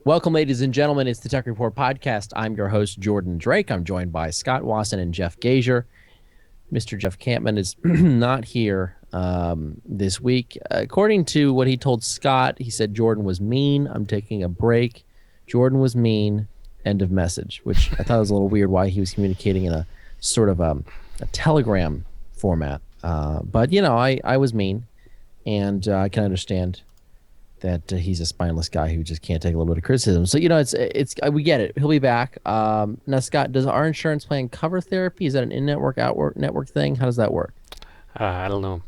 Welcome, ladies and gentlemen. It's the Tech Report podcast. I'm your host, Jordan Drake. I'm joined by Scott Wasson and Jeff Gazier. Mr. Jeff Campman is not here this week. According to what he told Scott, he said Jordan was mean. I'm taking a break. Jordan was mean. End of message, which I thought was a little weird why he was communicating in a sort of a telegram format. But, you know, I was mean, and I can understand that he's a spineless guy who just can't take a little bit of criticism. So, you know, it's we get it. He'll be back. Now, Scott, does our insurance plan cover therapy? Is that an in-network, out-network thing? How does that work? I don't know.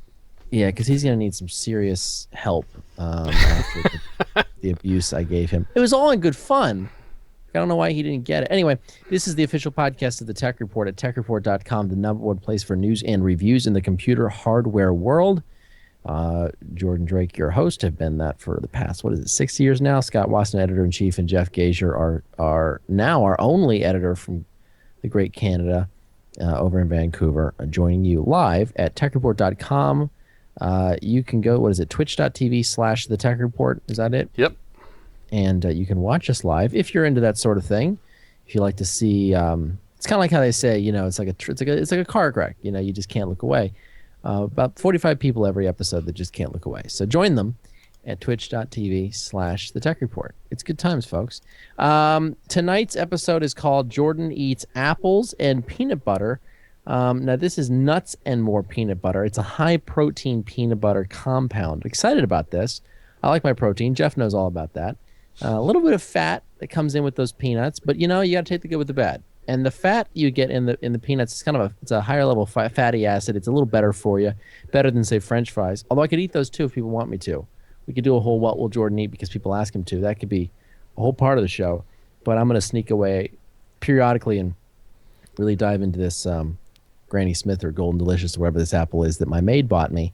Yeah, because he's going to need some serious help after the abuse I gave him. It was all in good fun. I don't know why he didn't get it. Anyway, this is the official podcast of the Tech Report at techreport.com, the number one place for news and reviews in the computer hardware world. Jordan Drake, your host, have been that for the past, 6 years now. Scott Wasson, editor-in-chief, and Jeff Gazier are now our only editor from the great Canada over in Vancouver, joining you live at techreport.com. You can go, twitch.tv/the Tech Report. Is that it? Yep. And you can watch us live if you're into that sort of thing. If you like to see, it's kind of like how they say, you know, it's like a car wreck. You know, you just can't look away. About 45 people every episode that just can't look away. So join them at twitch.tv/the Tech Report. It's good times, folks. Tonight's episode is called Jordan Eats Apples and Peanut Butter. Now, this is nuts and more peanut butter. It's a high-protein peanut butter compound. Excited about this. I like my protein. Jeff knows all about that. A little bit of fat that comes in with those peanuts, but, you know, you got to take the good with the bad. And the fat you get in the peanuts is kind of it's a higher level fatty acid. It's a little better for you, better than, say, French fries. Although I could eat those too if people want me to. We could do a whole What Will Jordan Eat because people ask him to. That could be a whole part of the show. But I'm going to sneak away periodically and really dive into this Granny Smith or Golden Delicious or whatever this apple is that my maid bought me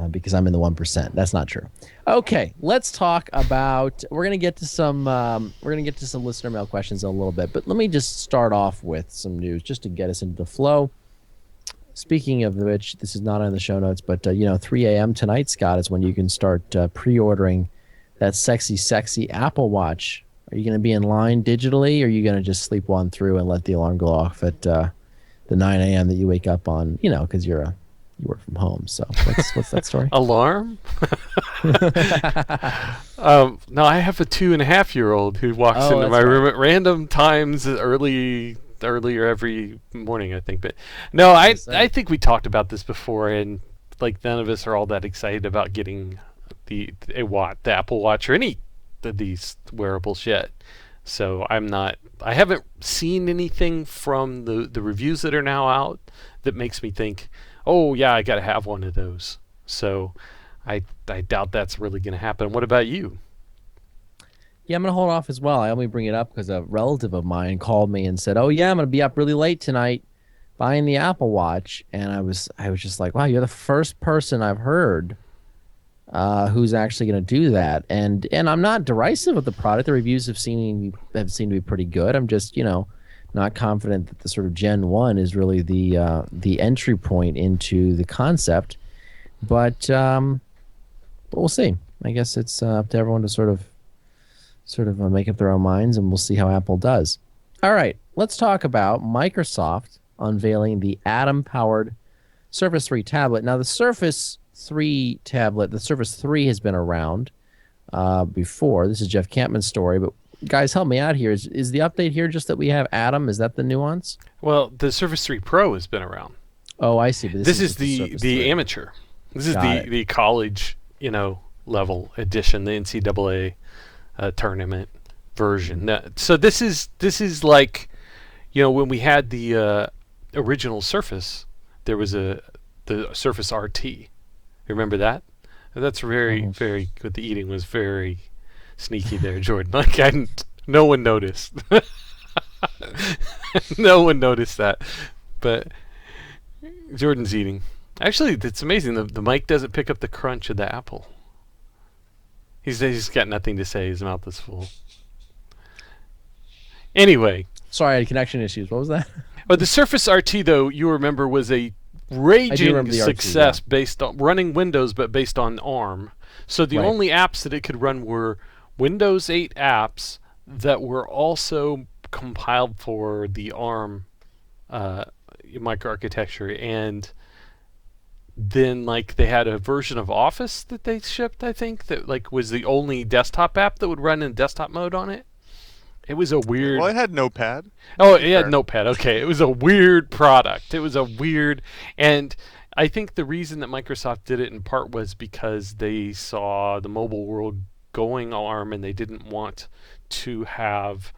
because I'm in the 1%. That's not true. Okay, let's talk about. We're gonna get to some listener mail questions in a little bit, but let me just start off with some news just to get us into the flow. Speaking of which, this is not on the show notes, but 3 a.m. tonight, Scott, is when you can start pre-ordering that sexy Apple Watch. Are you going to be in line digitally, or are you going to just sleep on through and let the alarm go off at the 9 a.m. that you wake up on? You know, because you work from home. So what's that story? Alarm? No, I have a 2.5-year-old who walks into my room at random times earlier every morning, I think. But no, I think we talked about this before, and like none of us are all that excited about getting the Apple Watch or any of these wearables yet. So I haven't seen anything from the reviews that are now out that makes me think, oh yeah, I got to have one of those. So I doubt that's really going to happen. What about you? Yeah, I'm going to hold off as well. I only bring it up because a relative of mine called me and said, oh yeah, I'm going to be up really late tonight buying the Apple Watch. And I was just like, wow, you're the first person I've heard who's actually going to do that. And I'm not derisive of the product. The reviews have seemed to be pretty good. I'm just, not confident that the sort of Gen 1 is really the entry point into the concept. But we'll see. I guess it's up to everyone to sort of make up their own minds, and we'll see how Apple does. All right, let's talk about Microsoft unveiling the Atom-powered Surface 3 tablet. Now, the Surface 3 tablet, the Surface 3 has been around before. This is Jeff Campman's story, but guys, help me out here. Is the update here just that we have Atom? Is that the nuance? Well, the Surface 3 Pro has been around. Oh, I see. But this is the amateur. This is the college, level edition, the NCAA tournament version. So this is like, when we had the original Surface, there was the Surface RT. Remember that? That's very good. The eating was very sneaky there, Jordan. Like no one noticed. No one noticed that. But Jordan's eating. Actually, it's amazing. The mic doesn't pick up the crunch of the apple. He's got nothing to say. His mouth is full. Anyway. Sorry, I had connection issues. What was that? But the Surface RT, though, you remember, was a raging success based on running Windows, but based on ARM. So the only apps that it could run were Windows 8 apps that were also compiled for the ARM uh, microarchitecture, and then like they had a version of Office that they shipped, I think, that like was the only desktop app that would run in desktop mode on it. It was a Well, weird. it had Notepad. Oh, To it be had fair. Notepad. Okay, it was a weird product. It was a weird, and I think the reason that Microsoft did it in part was because they saw the mobile world going ARM, and they didn't want to have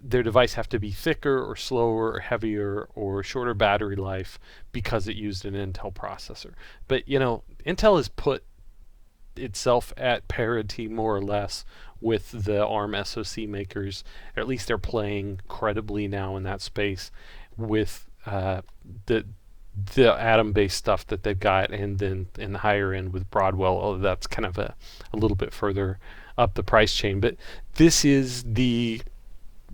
their device have to be thicker or slower or heavier or shorter battery life because it used an Intel processor. But Intel has put itself at parity more or less with the ARM SoC makers. Or at least they're playing credibly now in that space with the Atom-based stuff that they've got, and then in the higher end with Broadwell. Although that's kind of a little bit further up the price chain. But this is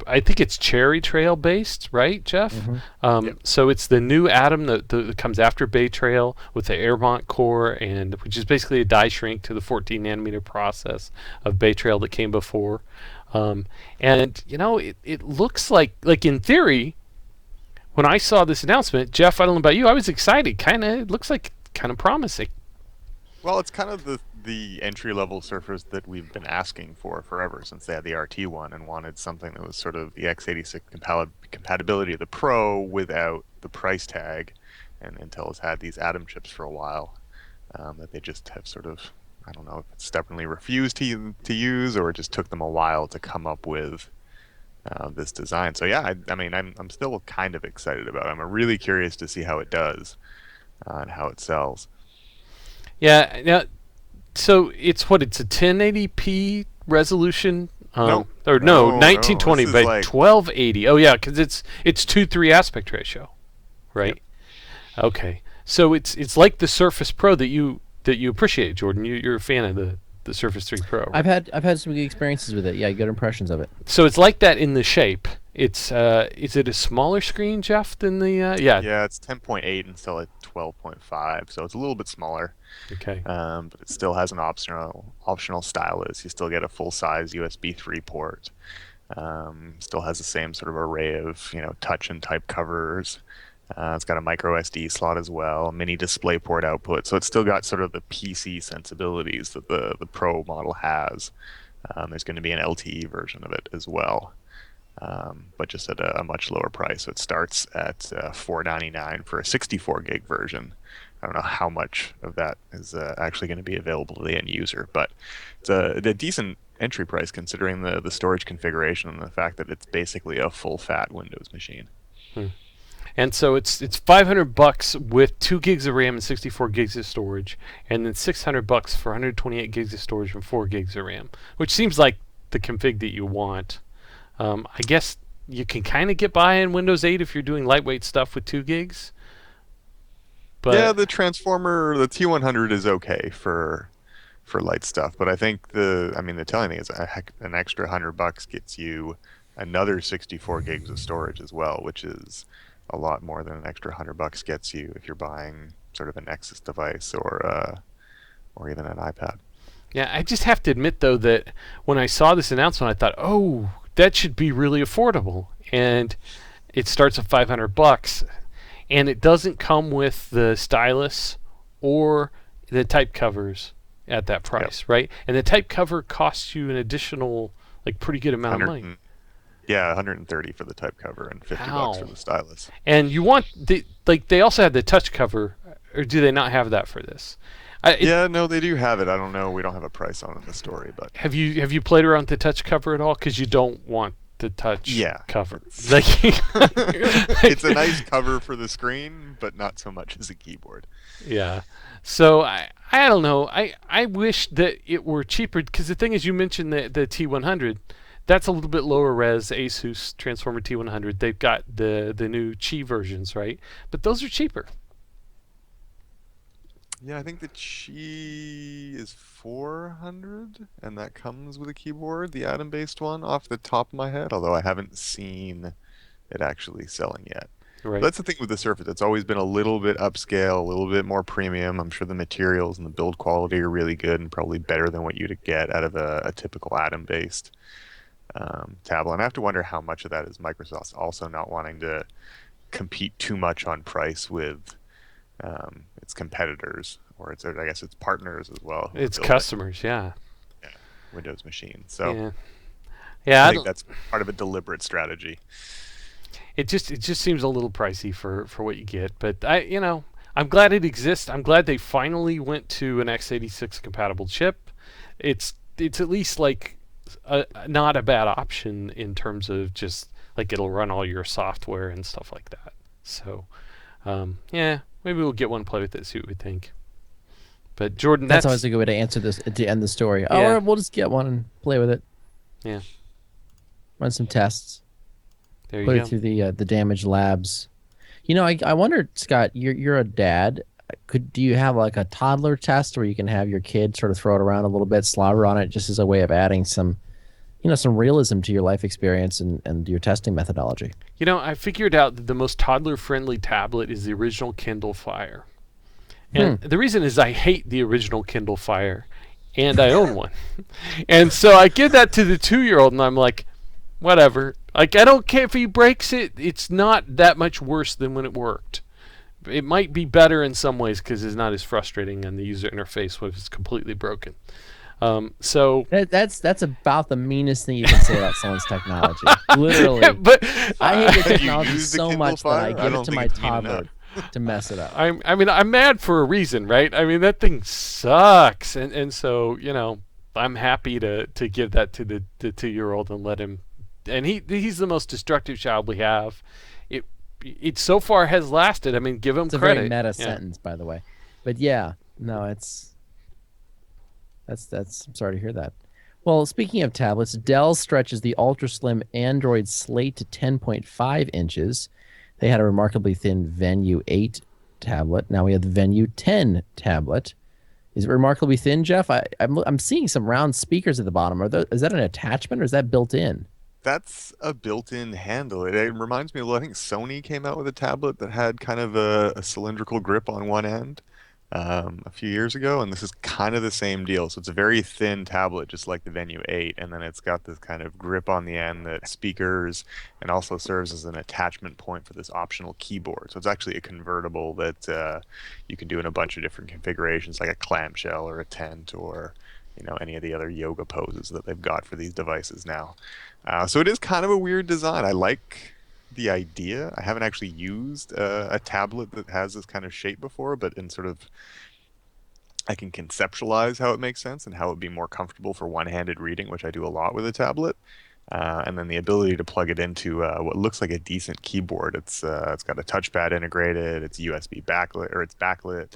I think it's Cherry Trail based, right, Jeff? Mm-hmm. So it's the new Atom that comes after Bay Trail with the Airmont core, and which is basically a die shrink to the 14 nanometer process of Bay Trail that came before. And it looks like in theory, when I saw this announcement, Jeff, I don't know about you, I was excited. It looks like kind of promising. Well, it's kind of the entry level Surface that we've been asking for forever since they had the RT one and wanted something that was sort of the x86 compatibility of the Pro without the price tag. And Intel has had these Atom chips for a while that they just have sort of, I don't know if it's stubbornly refused to use, or it just took them a while to come up with this design. So yeah, I mean, I'm still kind of excited about it. I'm really curious to see how it does and how it sells. Yeah. Now, so it's a 1080p resolution. No, Or no, no, no. 1920 This by is like 1280. Oh yeah, because it's 2:3 aspect ratio, yep. right? Okay, so it's like the Surface Pro that you appreciate, Jordan. You're a fan of the Surface 3 Pro, right? I've had some good experiences with it. Yeah, good impressions of it. So it's like that in the shape. It's is it a smaller screen, Jeff, than the yeah? Yeah, it's 10.8 instead of 12.5, so it's a little bit smaller. Okay. But it still has an optional stylus. You still get a full size USB 3 port. Still has the same sort of array of touch and type covers. It's got a micro SD slot as well, mini DisplayPort output. So it's still got sort of the PC sensibilities that the Pro model has. There's going to be an LTE version of it as well, but just at a much lower price. So it starts at $499 for a 64 gig version. I don't know how much of that is actually going to be available to the end user, but it's a decent entry price considering the storage configuration and the fact that it's basically a full fat Windows machine. And so it's $500 with 2 gigs of RAM and 64 gigs of storage, and then $600 for 128 gigs of storage and 4 gigs of RAM, which seems like the config that you want. I guess you can kind of get by in Windows 8 if you're doing lightweight stuff with 2 gigs. But Yeah, the Transformer, the T100 is okay for light stuff, but I think the telling thing is an extra $100 gets you another 64 gigs of storage as well, which is a lot more than an extra $100 gets you if you're buying sort of a Nexus device or even an iPad. yeah, I just have to admit though that when I saw this announcement, I thought, oh, that should be really affordable, and it starts at $500, and it doesn't come with the stylus or the type covers at that Yep. price, right? And the type cover costs you an additional, like, pretty good amount of 100 money. yeah, 130 for the type cover and $50 for Wow. the stylus. And you want they also have the touch cover, or do they not have that for this? Yeah, no, they do have it. I don't know. We don't have a price on it in the story, but Have you played around with the touch cover at all? Because you don't want the touch yeah. cover. It's a nice cover for the screen, but not so much as a keyboard. Yeah. So I don't know. I wish that it were cheaper, because the thing is, you mentioned the T100. That's a little bit lower res Asus Transformer T100. They've got the new Qi versions, right? But those are cheaper. Yeah, I think the Qi is 400, and that comes with a keyboard, the Atom-based one, off the top of my head, although I haven't seen it actually selling yet. Right. That's the thing with the Surface. It's always been a little bit upscale, a little bit more premium. I'm sure the materials and the build quality are really good and probably better than what you'd get out of a typical Atom-based tablet. And I have to wonder how much of that is Microsoft also not wanting to compete too much on price with its competitors, or its, I guess, its partners as well. It's customers, yeah. Windows machines. So yeah, I think that's part of a deliberate strategy. It just seems a little pricey for what you get, but I'm glad it exists. I'm glad they finally went to an x86 compatible chip. It's at least like not a bad option in terms of just like it'll run all your software and stuff like that. So maybe we'll get one, play with it, see what we think. But Jordan, that's always a good way to answer this, to end the story. Yeah. Oh, we'll just get one and play with it. Yeah. Run some tests. There you Put go. it through the damaged labs. I wonder, Scott, you're a dad. Do you have like a toddler test where you can have your kid sort of throw it around a little bit, slobber on it, just as a way of adding some realism to your life experience and your testing methodology? I figured out that the most toddler-friendly tablet is the original Kindle Fire. And the reason is I hate the original Kindle Fire, and I own one. And so I give that to the 2-year-old, and I'm like, whatever. Like, I don't care if he breaks it. It's not that much worse than when it worked. It might be better in some ways because it's not as frustrating on the user interface if it's completely broken. So that's about the meanest thing you can say about someone's technology. Literally. But I hate the technology so much Fire? that I give it to my toddler to mess it up. I'm mad for a reason, right? I mean, that thing sucks, and so I'm happy to give that to the 2-year-old and let him. And he's the most destructive child we have. It so far has lasted. I mean, give him credit. It's a very meta sentence, by the way. But yeah, no, that's. I'm sorry to hear that. Well, speaking of tablets, Dell stretches the ultra slim Android slate to 10.5 inches. They had a remarkably thin Venue 8 tablet. Now we have the Venue 10 tablet. Is it remarkably thin, Jeff? I'm seeing some round speakers at the bottom. Is that an attachment or is that built in? That's a built-in handle. It reminds me of, I think Sony came out with a tablet that had kind of a cylindrical grip on one end a few years ago, and this is kind of the same deal. So it's a very thin tablet, just like the Venue 8, and then it's got this kind of grip on the end that speakers, and also serves as an attachment point for this optional keyboard. So it's actually a convertible that you can do in a bunch of different configurations, like a clamshell or a tent, or any of the other yoga poses that they've got for these devices now. So it is kind of a weird design. I like the idea. I haven't actually used a tablet that has this kind of shape before, but I can conceptualize how it makes sense and how it would be more comfortable for one-handed reading, which I do a lot with a tablet. And then the ability to plug it into what looks like a decent keyboard. It's got a touchpad integrated. It's USB backlit, or it's backlit.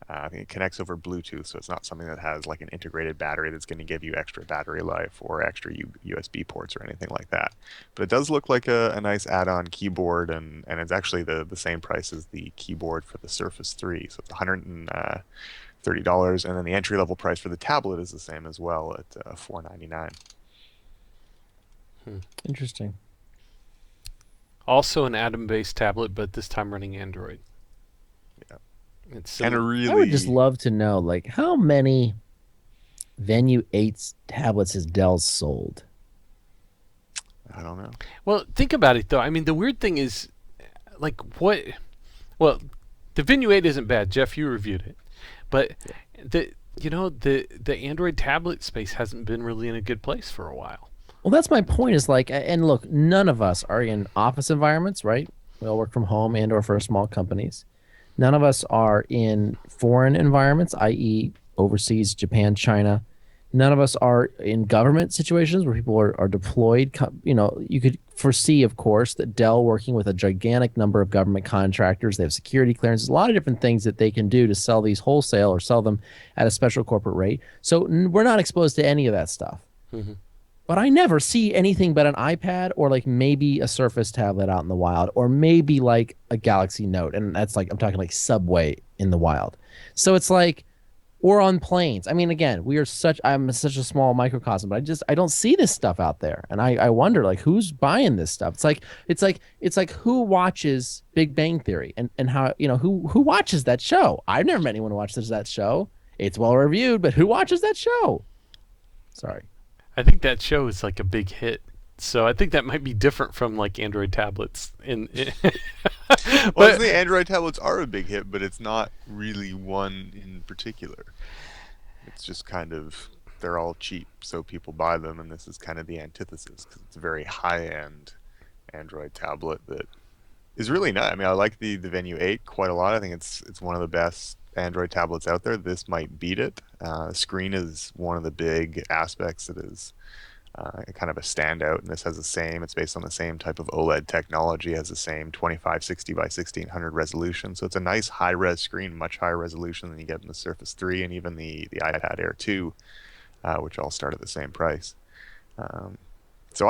I think it connects over Bluetooth, so it's not something that has like an integrated battery that's going to give you extra battery life or extra USB ports or anything like that. But it does look like a nice add-on keyboard, and it's actually the same price as the keyboard for the Surface 3, so it's $130, and then the entry-level price for the tablet is the same as well at $499. Interesting. Also an Atom-based tablet, but this time running Android. Yeah. I would just love to know, like, how many Venue 8 tablets has Dell sold? I don't know. Well, think about it, though. I mean, the weird thing is, like, what... Well, the Venue 8 isn't bad. Jeff, you reviewed it. But the Android tablet space hasn't been really in a good place for a while. Well, that's my point, is like, and look, none of us are in office environments, right? We all work from home and or for small companies. None of us are in foreign environments, i.e. overseas, Japan, China. None of us are in government situations where people are deployed. You could foresee, of course, that Dell, working with a gigantic number of government contractors, they have security clearances, a lot of different things that they can do to sell these wholesale or sell them at a special corporate rate. So we're not exposed to any of that stuff. Mm-hmm. But I never see anything but an iPad or like maybe a Surface tablet out in the wild, or maybe like a Galaxy Note. And that's like, I'm talking like Subway in the wild. So it's like, or on planes. I mean, again, I'm such a small microcosm, but I don't see this stuff out there. And I wonder, like, who's buying this stuff? It's like who watches Big Bang Theory and how, who watches that show? I've never met anyone who watches that show. It's well reviewed, but who watches that show? Sorry. I think that show is like a big hit. So I think that might be different from like Android tablets. Well, the Android tablets are a big hit, but it's not really one in particular. It's just kind of, they're all cheap, so people buy them, and this is kind of the antithesis because it's a very high-end Android tablet that is really nice. I mean, I like the Venue 8 quite a lot. I think it's one of the best Android tablets out there. This might beat it. Screen is one of the big aspects that is kind of a standout, and this has the same. It's based on the same type of OLED technology, has the same 2560 by 1600 resolution. So it's a nice high-res screen, much higher resolution than you get in the Surface 3 and even the iPad Air 2, which all start at the same price. So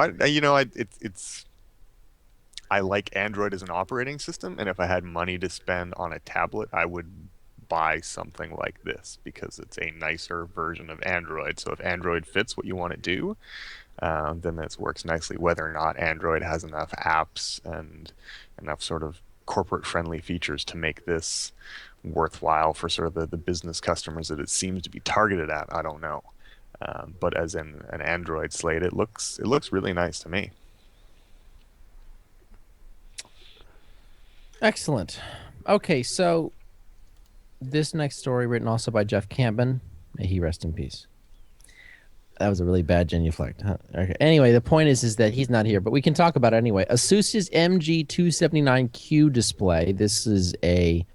I like Android as an operating system, and if I had money to spend on a tablet, I would buy something like this because it's a nicer version of Android. So if Android fits what you want to do, then this works nicely, whether or not Android has enough apps and enough sort of corporate friendly features to make this worthwhile for sort of the business customers that it seems to be targeted at. I don't know. But as in an Android slate, it looks really nice to me. Excellent. Okay, so this next story, written also by Jeff Campbell, may he rest in peace. That was a really bad genuflect. Huh? Okay. Anyway, the point is that he's not here, but we can talk about it anyway. Asus's MG279Q display. This is a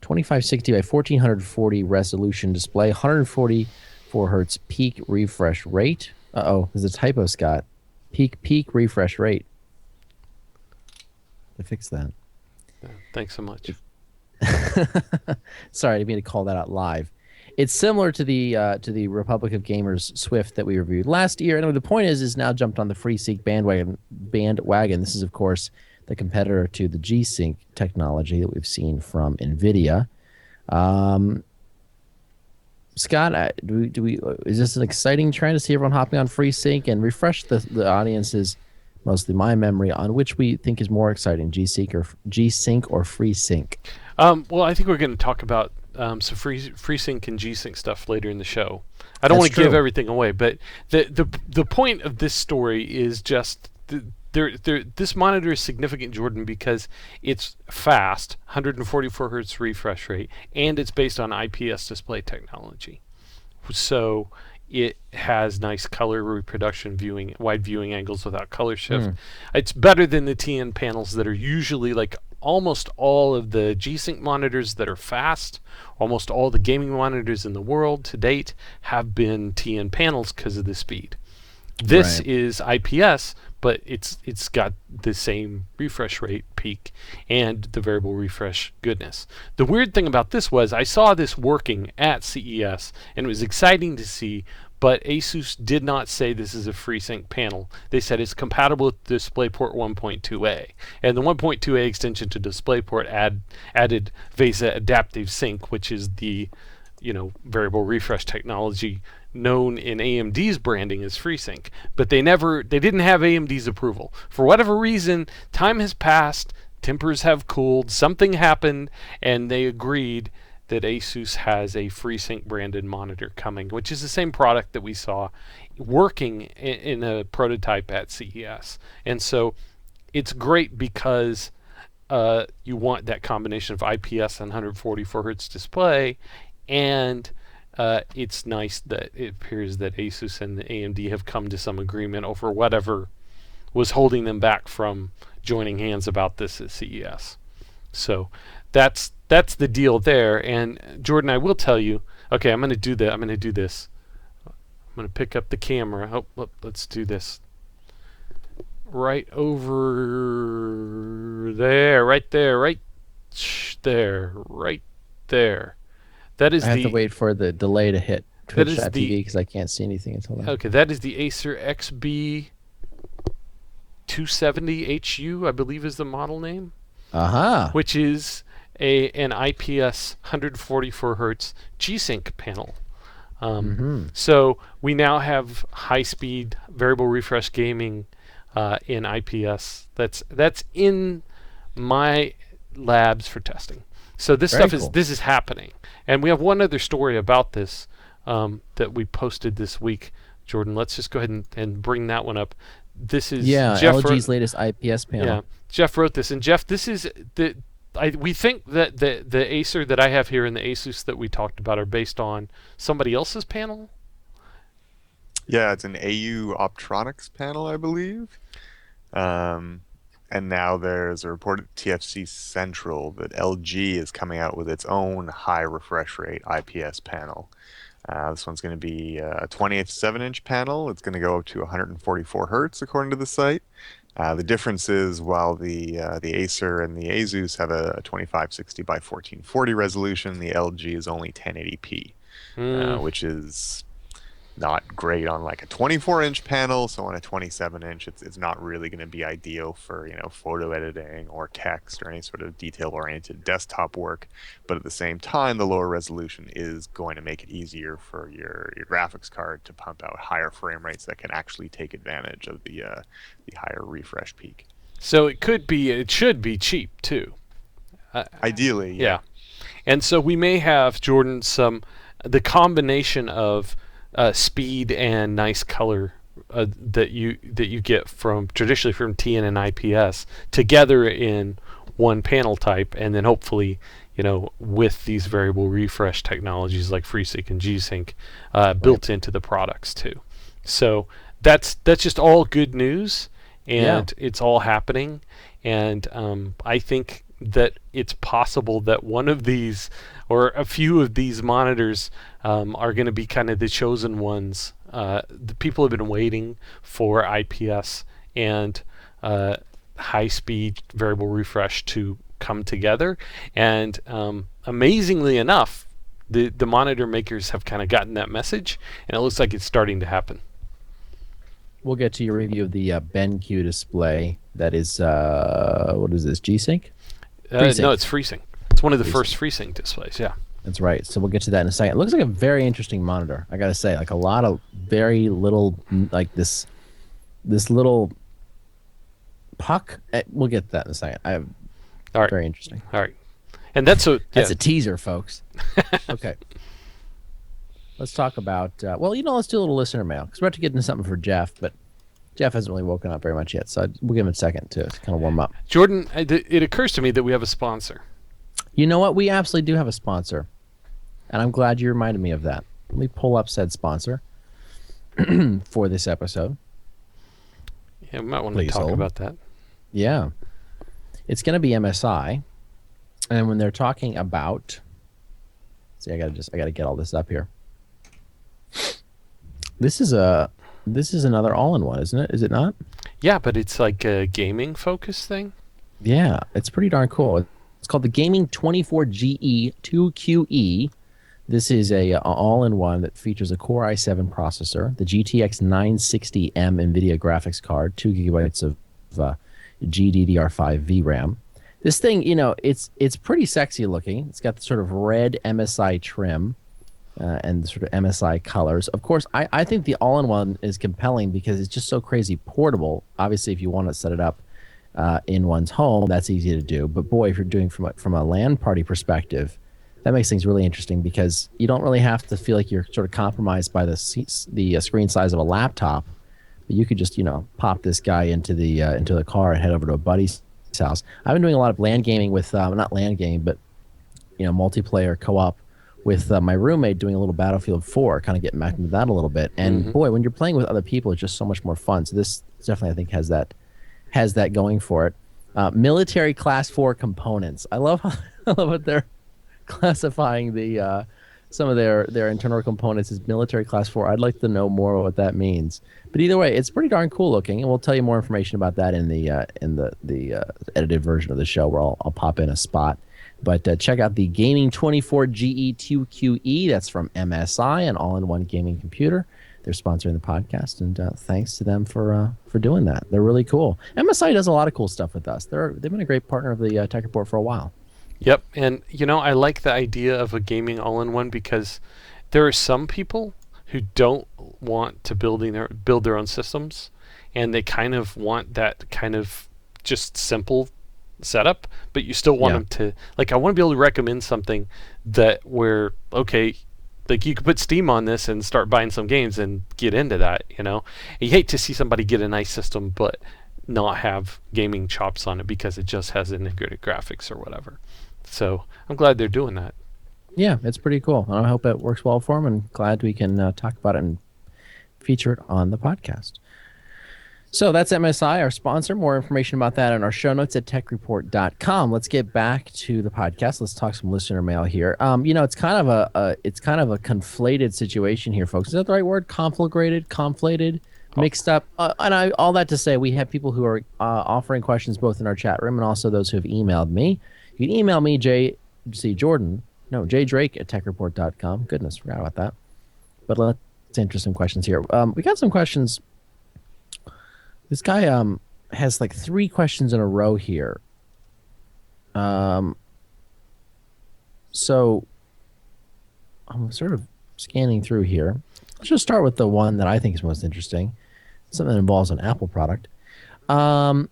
2560 by 1440 resolution display, 144 hertz peak refresh rate. There's a typo, Scott. Peak refresh rate. To fix that. Thanks so much. Sorry, I didn't mean to call that out live. It's similar to the Republic of Gamers Swift that we reviewed last year. And the point is now jumped on the FreeSync bandwagon. This is, of course, the competitor to the G-Sync technology that we've seen from NVIDIA. Scott, is this an exciting trend to see everyone hopping on FreeSync? And refresh the audience's, mostly my memory, on which we think is more exciting, G-Sync or FreeSync. Well, I think we're going to talk about some FreeSync and G-Sync stuff later in the show. I don't want to give everything away, but the point of this story is just this monitor is significant, Jordan, because it's fast, 144 hertz refresh rate, and it's based on IPS display technology. So it has nice color reproduction wide viewing angles without color shift. It's better than the TN panels that are usually like almost all of the G-Sync monitors that are fast. Almost all the gaming monitors in the world to date have been TN panels because of the speed. This is IPS, but it's got the same refresh rate peak and the variable refresh goodness. The weird thing about this was I saw this working at CES, and it was exciting to see, but Asus did not say this is a FreeSync panel. They said it's compatible with DisplayPort 1.2a. And the 1.2a extension to DisplayPort added VESA Adaptive Sync, which is the variable refresh technology known in AMD's branding as FreeSync, but they didn't have AMD's approval. For whatever reason, time has passed, tempers have cooled, something happened, and they agreed that Asus has a FreeSync branded monitor coming, which is the same product that we saw working in a prototype at CES. And so it's great because you want that combination of IPS and 144 hertz display, and it's nice that it appears that Asus and AMD have come to some agreement over whatever was holding them back from joining hands about this at CES. So that's the deal there. And Jordan, I will tell you, okay, I'm going to do this. I'm going to pick up the camera. Let's do this. Right over there, right there, right there. That is I have to wait for the delay to hit Twitch.tv because I can't see anything until then. Okay, that is the Acer XB270HU, I believe is the model name. Which is an IPS 144 hertz G-Sync panel. So we now have high-speed variable refresh gaming in IPS. That's in my labs for testing. So this this is happening. And we have one other story about this that we posted this week. Jordan, let's just go ahead and bring that one up. this is Jeff LG's latest IPS panel. Yeah, Jeff wrote this, and Jeff, this is we think that the Acer that I have here and the Asus that we talked about are based on somebody else's panel. Yeah, it's an AU Optronics panel, I believe. And now there's a report at TFC Central that LG is coming out with its own high refresh rate IPS panel. This one's going to be a 27-inch panel. It's going to go up to 144 hertz, according to the site. The difference is while the Acer and the Asus have a 2560 by 1440 resolution, the LG is only 1080p, which is not great on like a 24-inch panel. So on a 27-inch, it's not really going to be ideal for photo editing or text or any sort of detail-oriented desktop work. But at the same time, the lower resolution is going to make it easier for your graphics card to pump out higher frame rates that can actually take advantage of the higher refresh peak. So it should be cheap too. Ideally, yeah. And so we may have, Jordan, the combination of speed and nice color that you get traditionally from TN and IPS together in one panel type, and then hopefully with these variable refresh technologies like FreeSync and G-Sync built into the products too. So that's just all good news, and it's all happening. And I think that it's possible that one of these or a few of these monitors are going to be kind of the chosen ones. The people have been waiting for IPS and high-speed variable refresh to come together, and amazingly enough, the monitor makers have kind of gotten that message, and it looks like it's starting to happen. We'll get to your review of the BenQ display. That is, what is this, G-Sync? No, it's FreeSync. It's one of the first FreeSync displays, yeah. That's right. So we'll get to that in a second. It looks like a very interesting monitor, I got to say. Like a lot of very little, like this little puck. We'll get to that in a second. All right. Very interesting. All right. And that's a teaser, folks. Okay. Let's talk about, let's do a little listener mail, because we're about to get into something for Jeff, but Jeff hasn't really woken up very much yet, so we'll give him a second to kind of warm up. Jordan, it occurs to me that we have a sponsor. You know what? We absolutely do have a sponsor, and I'm glad you reminded me of that. Let me pull up said sponsor for this episode. Yeah, we might want to talk about that. Yeah. It's going to be MSI, and when they're talking about... See, I gotta get all this up here. This is another all-in-one, isn't it? Is it not? Yeah, but it's like a gaming focus thing. Yeah, it's pretty darn cool. It's called the Gaming 24GE 2QE. This is a all-in-one that features a Core i7 processor, the GTX 960M NVIDIA graphics card, 2 gigabytes of GDDR5 VRAM. This thing, it's pretty sexy looking. It's got the sort of red MSI trim and the sort of MSI colors. Of course, I think the all-in-one is compelling because it's just so crazy portable. Obviously, if you want to set it up in one's home, that's easy to do. But boy, if you're doing from a LAN party perspective, that makes things really interesting because you don't really have to feel like you're sort of compromised by the screen size of a laptop. But you could just pop this guy into the car and head over to a buddy's house. I've been doing a lot of LAN gaming with not LAN gaming, but multiplayer co-op with my roommate, doing a little Battlefield 4, kind of getting back into that a little bit. And boy, when you're playing with other people, it's just so much more fun. So this definitely, I think, has that going for it. Military Class 4 components. I love what they're classifying some of their internal components as military Class 4. I'd like to know more about what that means. But either way, it's pretty darn cool looking, and we'll tell you more information about that in the edited version of the show, where I'll pop in a spot. But check out the Gaming 24GE 2QE. That's from MSI, an all-in-one gaming computer. They're sponsoring the podcast, and thanks to them for doing that. They're really cool. MSI does a lot of cool stuff with us. They've been a great partner of the Tech Report for a while. Yep, and I like the idea of a gaming all-in-one because there are some people who don't want to build their own systems, and they kind of want that kind of just simple setup, but you still want them to, like, I want to be able to recommend something that where, okay, Like, you could put Steam on this and start buying some games and get into that, you know? And you hate to see somebody get a nice system but not have gaming chops on it because it just has integrated graphics or whatever. So I'm glad they're doing that. Yeah, it's pretty cool. I hope it works well for them, and glad we can talk about it and feature it on the podcast. So that's MSI, our sponsor. More information about that in our show notes at techreport.com. Let's get back to the podcast. Let's talk some listener mail here. It's kind of a conflated situation here, folks. Is that the right word? Conflated, mixed up. All that to say, we have people who are offering questions both in our chat room and also those who have emailed me. You can email me, Jay Drake at techreport.com. Goodness, forgot about that. But let's answer some questions here. We got some questions. This guy has like 3 questions in a row here. So I'm sort of scanning through here. Let's just start with the one that I think is most interesting. Something that involves an Apple product. Pardon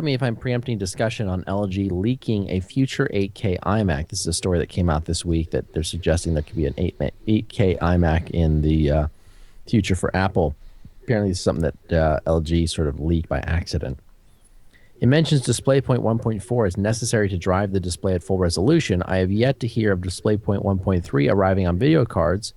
me if I'm preempting discussion on LG leaking a future 8K iMac. This is a story that came out this week that they're suggesting there could be an 8K iMac in the future for Apple. Apparently, this is something that LG sort of leaked by accident. It mentions DisplayPort 1.4 is necessary to drive the display at full resolution. I have yet to hear of DisplayPort 1.3 arriving on video cards.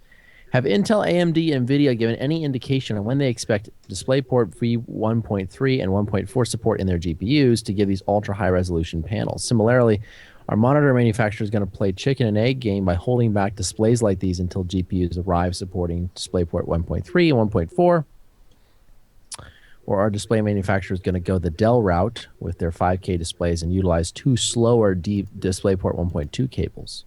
Have Intel, AMD, and NVIDIA given any indication on when they expect DisplayPort v1.3 and 1.4 support in their GPUs to give these ultra-high resolution panels? Similarly, are monitor manufacturers going to play chicken and egg game by holding back displays like these until GPUs arrive supporting DisplayPort 1.3 and 1.4? Or are display manufacturers going to go the Dell route with their 5K displays and utilize 2 slower DisplayPort 1.2 cables?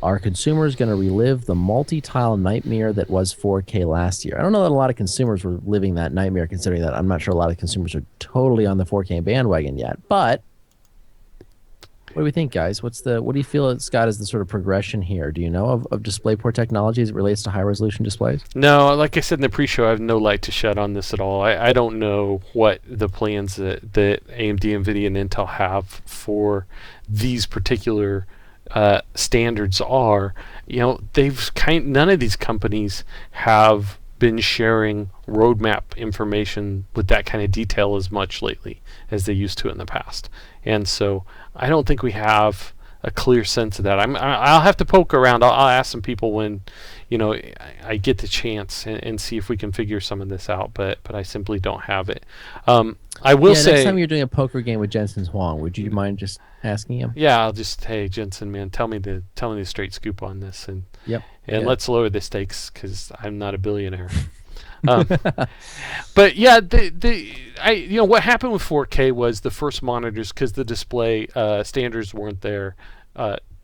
Are consumers going to relive the multi-tile nightmare that was 4K last year? I don't know that a lot of consumers were living that nightmare, considering that I'm not sure a lot of consumers are totally on the 4K bandwagon yet. But what do we think, guys? What do you feel, Scott, is the sort of progression here? Do you know of DisplayPort technology as it relates to high-resolution displays? No, like I said in the pre-show, I have no light to shed on this at all. I don't know what the plans that AMD, NVIDIA, and Intel have for these particular standards are. You know, none of these companies have been sharing roadmap information with that kind of detail as much lately as they used to in the past. And so I don't think we have a clear sense of that. I'll have to poke around. I'll ask some people when, I get the chance and see if we can figure some of this out. But I simply don't have it. I will say, next time you're doing a poker game with Jensen Huang, would you mind just asking him? Yeah, I'll just, hey Jensen, man, tell me the straight scoop on this, and let's lower the stakes because I'm not a billionaire. But yeah, what happened with 4K was the first monitors, because the display standards weren't there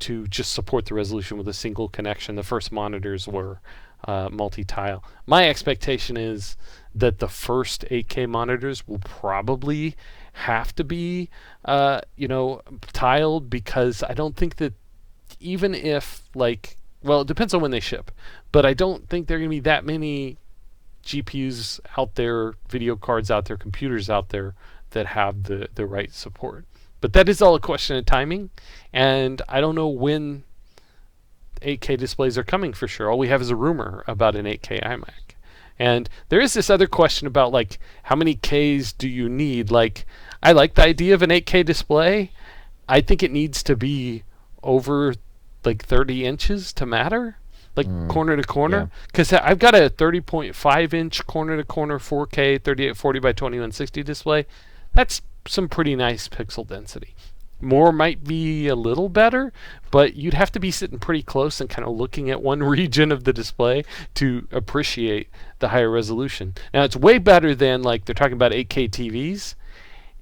to just support the resolution with a single connection. The first monitors were multi-tile. My expectation is that the first 8K monitors will probably have to be tiled, because I don't think that, even if it depends on when they ship, but I don't think there are going to be that many GPUs out there, video cards out there, computers out there that have the right support. But that is all a question of timing, and I don't know when 8K displays are coming for sure. All we have is a rumor about an 8K iMac. And there is this other question about how many Ks do you need? I like the idea of an 8K display. I think it needs to be over 30 inches to matter. Corner to corner, because I've got a 30.5 inch corner to corner 4K 3840 by 2160 display. That's some pretty nice pixel density. More might be a little better, but you'd have to be sitting pretty close and kind of looking at one region of the display to appreciate the higher resolution. Now, it's way better than they're talking about 8K TVs.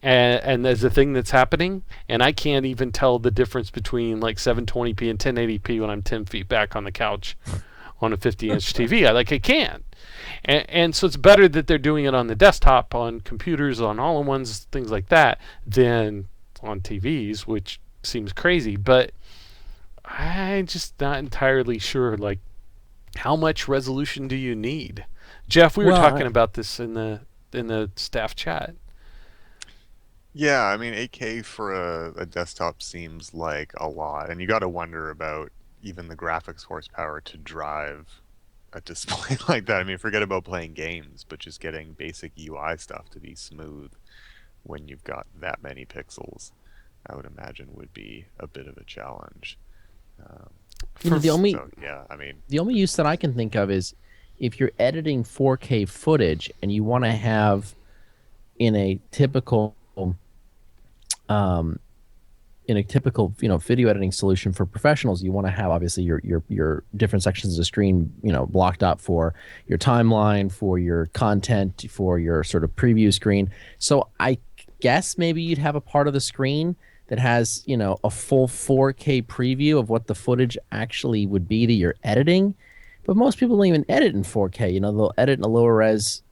And there's a thing that's happening, and I can't even tell the difference between 720p and 1080p when I'm 10 feet back on the couch on a 50-inch TV. I can't. And so it's better that they're doing it on the desktop, on computers, on all-in-ones, things like that, than on TVs, which seems crazy. But I'm just not entirely sure, how much resolution do you need? Jeff, we were talking about this in the staff chat. Yeah, I mean, 8K for a desktop seems like a lot, and you got to wonder about even the graphics horsepower to drive a display like that. I mean, forget about playing games, but just getting basic UI stuff to be smooth when you've got that many pixels, I would imagine would be a bit of a challenge. The only the only use that I can think of is if you're editing 4K footage and you want to have in a typical video editing solution for professionals, you want to have obviously your different sections of the screen, blocked up for your timeline, for your content, for your sort of preview screen. So I guess maybe you'd have a part of the screen that has, a full 4K preview of what the footage actually would be that you're editing. But most people don't even edit in 4K. They'll edit in a lower res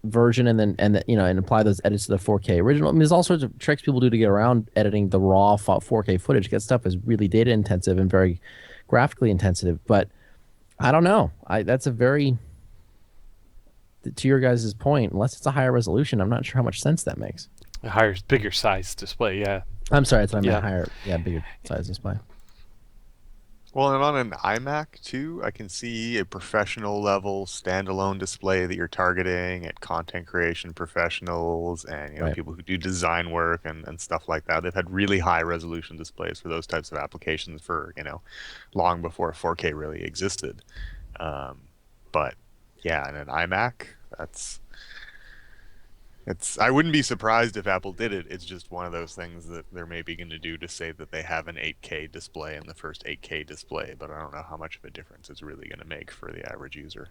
version and apply those edits to the 4K original. I mean, there's all sorts of tricks people do to get around editing the raw 4K footage. That stuff is really data intensive and very graphically intensive. But I don't know. That's a very, to your guys' point, unless it's a higher resolution, I'm not sure how much sense that makes. A bigger size display, yeah. I'm sorry, that's what I meant. Bigger size display. Well, and on an iMac too, I can see a professional level standalone display that you're targeting at content creation professionals and Right. people who do design work and stuff like that. They've had really high resolution displays for those types of applications for long before 4K really existed. But yeah, in an iMac, I wouldn't be surprised if Apple did it. It's just one of those things that they're maybe going to do to say that they have an 8K display in the first 8K display, but I don't know how much of a difference it's really going to make for the average user.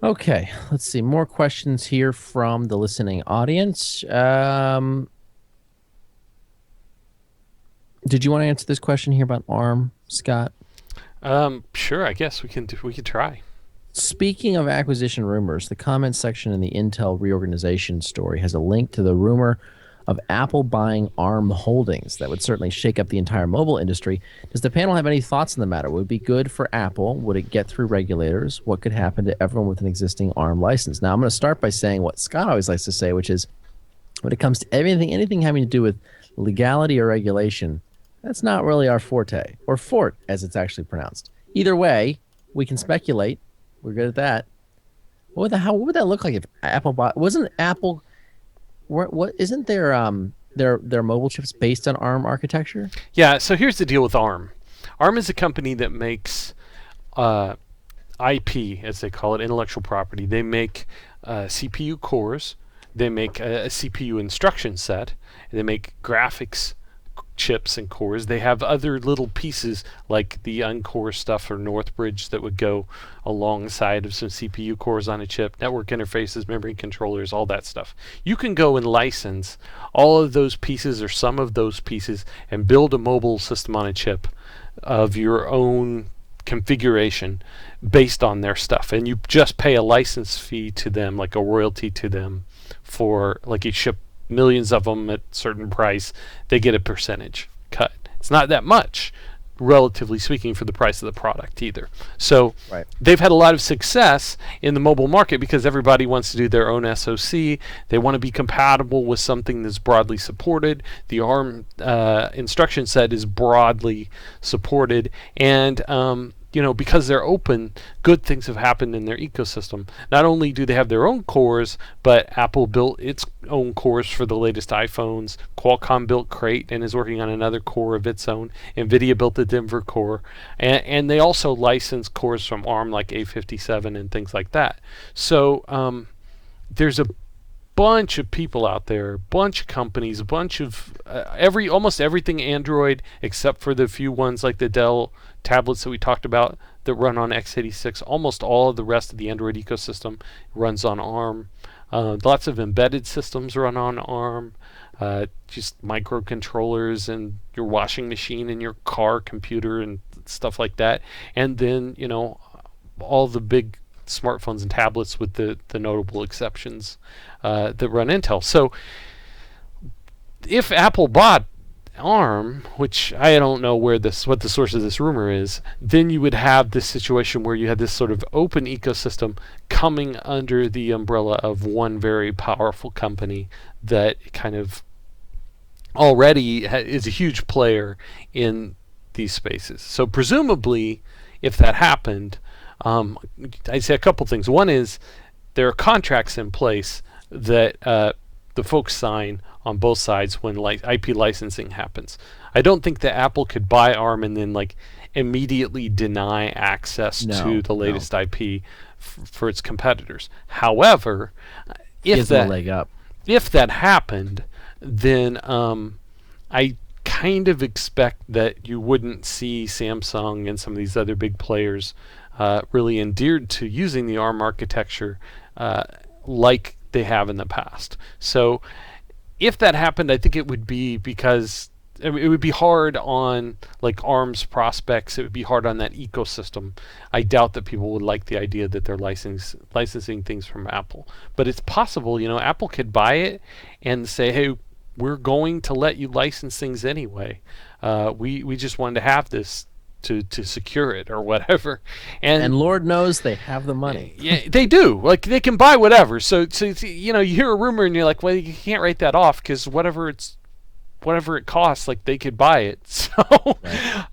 Okay, let's see. More questions here from the listening audience. Did you want to answer this question here about ARM, Scott? Sure, I guess we can try. Speaking of acquisition rumors, the comments section in the Intel reorganization story has a link to the rumor of Apple buying ARM holdings. That would certainly shake up the entire mobile industry. Does the panel have any thoughts on the matter? Would it be good for Apple? Would it get through regulators? What could happen to everyone with an existing ARM license? Now, I'm going to start by saying what Scott always likes to say, which is when it comes to anything having to do with legality or regulation, that's not really our forte, or fort, as it's actually pronounced. Either way, we can speculate. We're good at that. What would that look like if Apple bought? Wasn't Apple? What isn't their mobile chips based on ARM architecture? Yeah. So here's the deal with ARM. ARM is a company that makes IP, as they call it, intellectual property. They make CPU cores. They make a CPU instruction set. And they make graphics chips and cores. They have other little pieces like the Uncore stuff or Northbridge that would go alongside of some CPU cores on a chip, network interfaces, memory controllers, all that stuff. You can go and license all of those pieces or some of those pieces and build a mobile system on a chip of your own configuration based on their stuff, and you just pay a license fee to them, like a royalty to them, for like you ship millions of them at a certain price, they get a percentage cut. It's not that much, relatively speaking, for the price of the product either. So Right. They've had a lot of success in the mobile market because everybody wants to do their own SoC. They want to be compatible with something that's broadly supported. The ARM instruction set is broadly supported, and because they're open, good things have happened in their ecosystem. Not only do they have their own cores, but Apple built its own cores for the latest iPhones. Qualcomm built Crate and is working on another core of its own. NVIDIA built the Denver core. And they also license cores from ARM like A57 and things like that. So there's a bunch of people out there, a bunch of companies, a bunch of almost everything Android, except for the few ones like the Dell tablets that we talked about that run on x86. Almost all of the rest of the Android ecosystem runs on ARM. Lots of embedded systems run on ARM. Just microcontrollers and your washing machine and your car computer and stuff like that. And then all the big smartphones and tablets with the notable exceptions that run Intel. So if Apple bought ARM, which I don't know what the source of this rumor is, then you would have this situation where you had this sort of open ecosystem coming under the umbrella of one very powerful company that kind of already is a huge player in these spaces. So presumably, if that happened, I'd say a couple things. One is there are contracts in place that the folks sign on both sides when IP licensing happens. I don't think that Apple could buy ARM and then immediately deny access to the latest IP for its competitors. However, if that leg up. If that happened, then I kind of expect that you wouldn't see Samsung and some of these other big players really endeared to using the ARM architecture like they have in the past. So if that happened, I think it would be because it would be hard on ARM's prospects. It would be hard on that ecosystem. I doubt that people would like the idea that they're licensing things from Apple. But it's possible, Apple could buy it and say, hey, we're going to let you license things anyway. We just wanted to have this to secure it or whatever. And Lord knows they have the money. Yeah, they do. They can buy whatever. So you hear a rumor and you're like, well, you can't write that off because whatever it costs, they could buy it. So, right.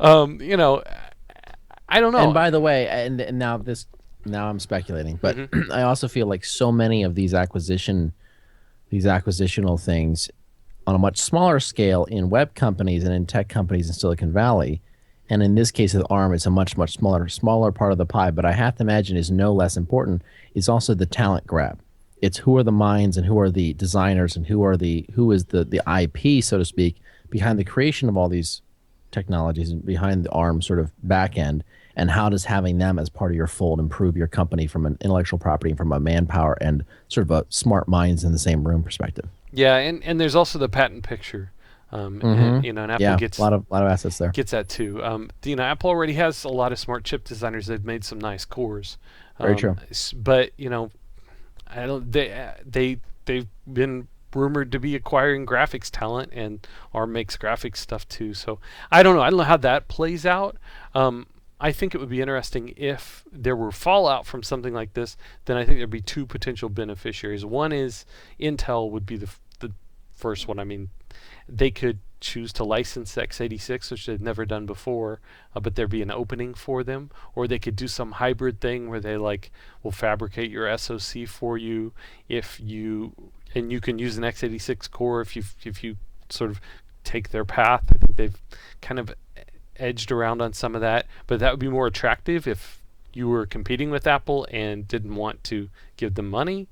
I don't know. And by the way, and now I'm speculating, but I also feel like so many of these acquisitional things on a much smaller scale in web companies and in tech companies in Silicon Valley, and in this case with ARM, it's a much smaller part of the pie. But I have to imagine is no less important is also the talent grab. It's who are the minds and who are the designers and who is the IP, so to speak, behind the creation of all these technologies and behind the ARM sort of back end, and how does having them as part of your fold improve your company from an intellectual property and from a manpower and sort of a smart minds in the same room perspective. Yeah, and there's also the patent picture. And Apple gets a lot of assets there. Gets that too. Apple already has a lot of smart chip designers. They've made some nice cores. Very true. But I don't. They've been rumored to be acquiring graphics talent, and ARM makes graphics stuff too. So I don't know. I don't know how that plays out. I think it would be interesting if there were fallout from something like this. Then I think there'd be two potential beneficiaries. One is Intel would be the first one. I mean, they could choose to license x86, which they've never done before, but there'd be an opening for them. Or they could do some hybrid thing where they will fabricate your SoC for you and you can use an x86 core if you sort of take their path. I think they've kind of edged around on some of that, but that would be more attractive if you were competing with Apple and didn't want to give them money.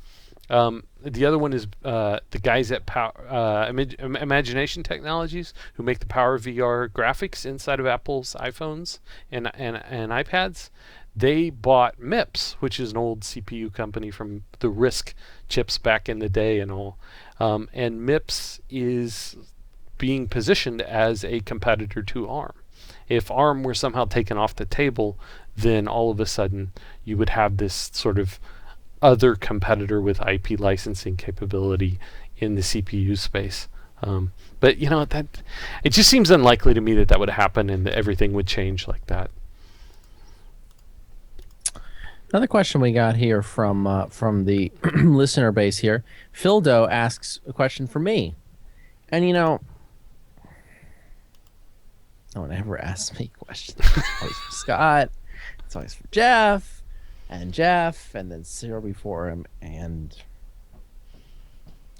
The other one is the guys at Imagination Technologies, who make the PowerVR graphics inside of Apple's iPhones and iPads. They bought MIPS, which is an old CPU company from the RISC chips back in the day and all. And MIPS is being positioned as a competitor to ARM. If ARM were somehow taken off the table, then all of a sudden you would have this sort of other competitor with IP licensing capability in the CPU space. But that it just seems unlikely to me that would happen and that everything would change like that. Another question we got here from the listener base here. Phil Doe asks a question for me, and no one ever asks me questions. It's always for Scott. It's always for Jeff, and then Cyril before him. And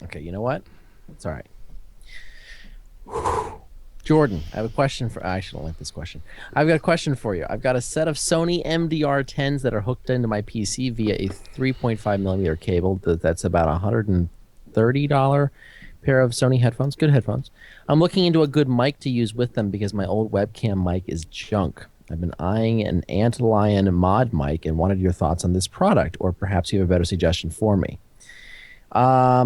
okay, you know what? It's all right. Whew. Jordan, I have a question for. I actually don't like this question. I've got a question for you. I've got a set of Sony MDR10s that are hooked into my PC via a 3.5 millimeter cable. That's about $130 pair of Sony headphones. Good headphones. I'm looking into a good mic to use with them because my old webcam mic is junk. I've been eyeing an Antlion mod mic and wanted your thoughts on this product, or perhaps you have a better suggestion for me.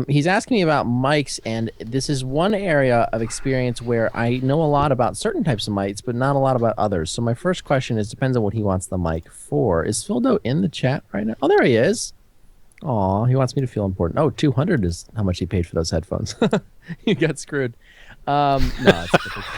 He's asking me about mics, and this is one area of experience where I know a lot about certain types of mics, but not a lot about others. So my first question is, depends on what he wants the mic for. Is Phildo in the chat right now? Oh, there he is. Aw, he wants me to feel important. Oh, $200 is how much he paid for those headphones. You got screwed. No,